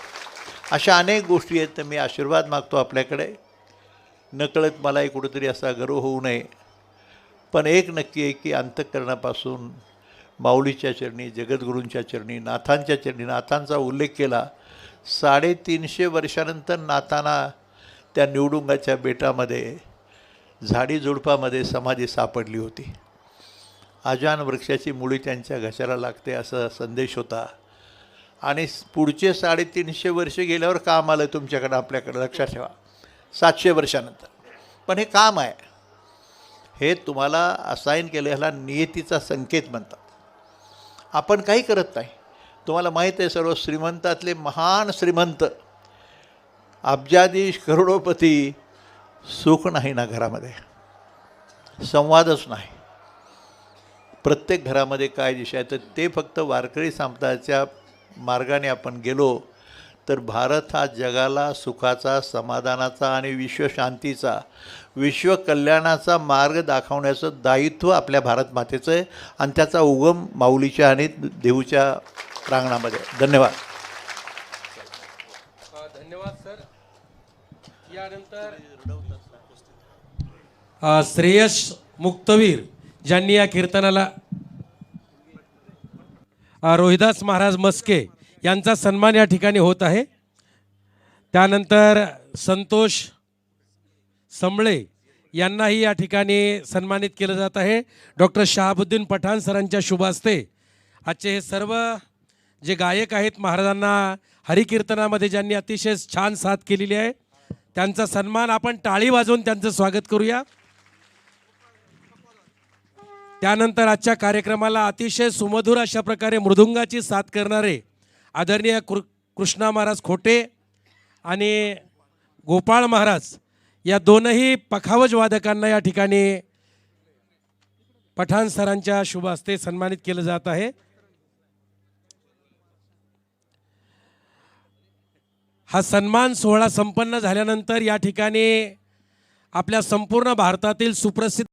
अशा अनेक गोष्टी आहेत. तर मी आशीर्वाद मागतो आपल्याकडे. नकळत मलाही कुठेतरी असा गर्व होऊ नये, पण एक नक्की आहे की अंतःकरणापासून माऊलीच्या चरणी, जगद्गुरूंच्या चरणी, नाथांच्या चरणी, नाथांचा उल्लेख केला. 350 वर्षानंतर नाथांना त्या निवडुंगाच्या बेटामध्ये झाडी झुडपामध्ये समाधी सापडली होती. अजान वृक्षाची मुळी त्यांच्या घशाला लागते असा संदेश होता. आणि पुढचे 350 वर्ष गेल्यावर काम आलं तुमच्याकडं, आपल्याकडं. लक्षात ठेवा, 700 वर्षानंतर. पण हे काम आहे, हे तुम्हाला असाईन केलं. ह्याला नियतीचा संकेत म्हणतात. आपण काही करत नाही. तुम्हाला माहीत आहे, सर्व श्रीमंतातले महान श्रीमंत, अब्जाधीश, करोडोपती, सुख नाही ना घरामध्ये, संवादच नाही. प्रत्येक घरामध्ये काय दिशा आहे? तर ते फक्त वारकरी संप्रदायाच्या मार्गाने आपण गेलो तर भारत हा जगाला सुखाचा, समाधानाचा आणि विश्वशांतीचा, विश्वकल्याणाचा मार्ग दाखवण्याचं दायित्व आपल्या भारत मातेचं आहे. आणि त्याचा उगम माऊलीच्या आणि देऊच्या प्रांगणामध्ये. धन्यवाद. धन्यवाद सर. यानंतर श्रेयस मुक्तवीर ज्यांनी या कीर्तनाला, रोहिदास महाराज मस्के यांचा सन्मान या ठिकाणी होत आहे. त्यानंतर संतोष संबळे यांनाही या ठिकाणी सन्मानित केलं जात आहे. डॉक्टर शहाबुद्दीन पठाण सरांच्या शुभ हस्ते आजचे हे सर्व जे गायक आहेत, महाराजांना हरिकीर्तनामध्ये ज्यांनी अतिशय छान साथ केलेली आहे, त्यांचा सन्मान आपण टाळी वाजवून त्यांचं स्वागत करूया. त्यानंतर आजच्या कार्यक्रमाला अतिशय सुमधुर अशा प्रकारे मृदुंगाची साथ करणारे आदरणीय कृष्णा महाराज खोटे आणि गोपाळ महाराज या दोनही पखावज वादकांना या ठिकाणी पठाण सरांच्या शुभ हस्ते सन्मानित केलं जात आहे. हा सन्मान सोहळा संपन्न झाल्यानंतर या ठिकाणी आपल्या संपूर्ण भारतातील सुप्रसिद्ध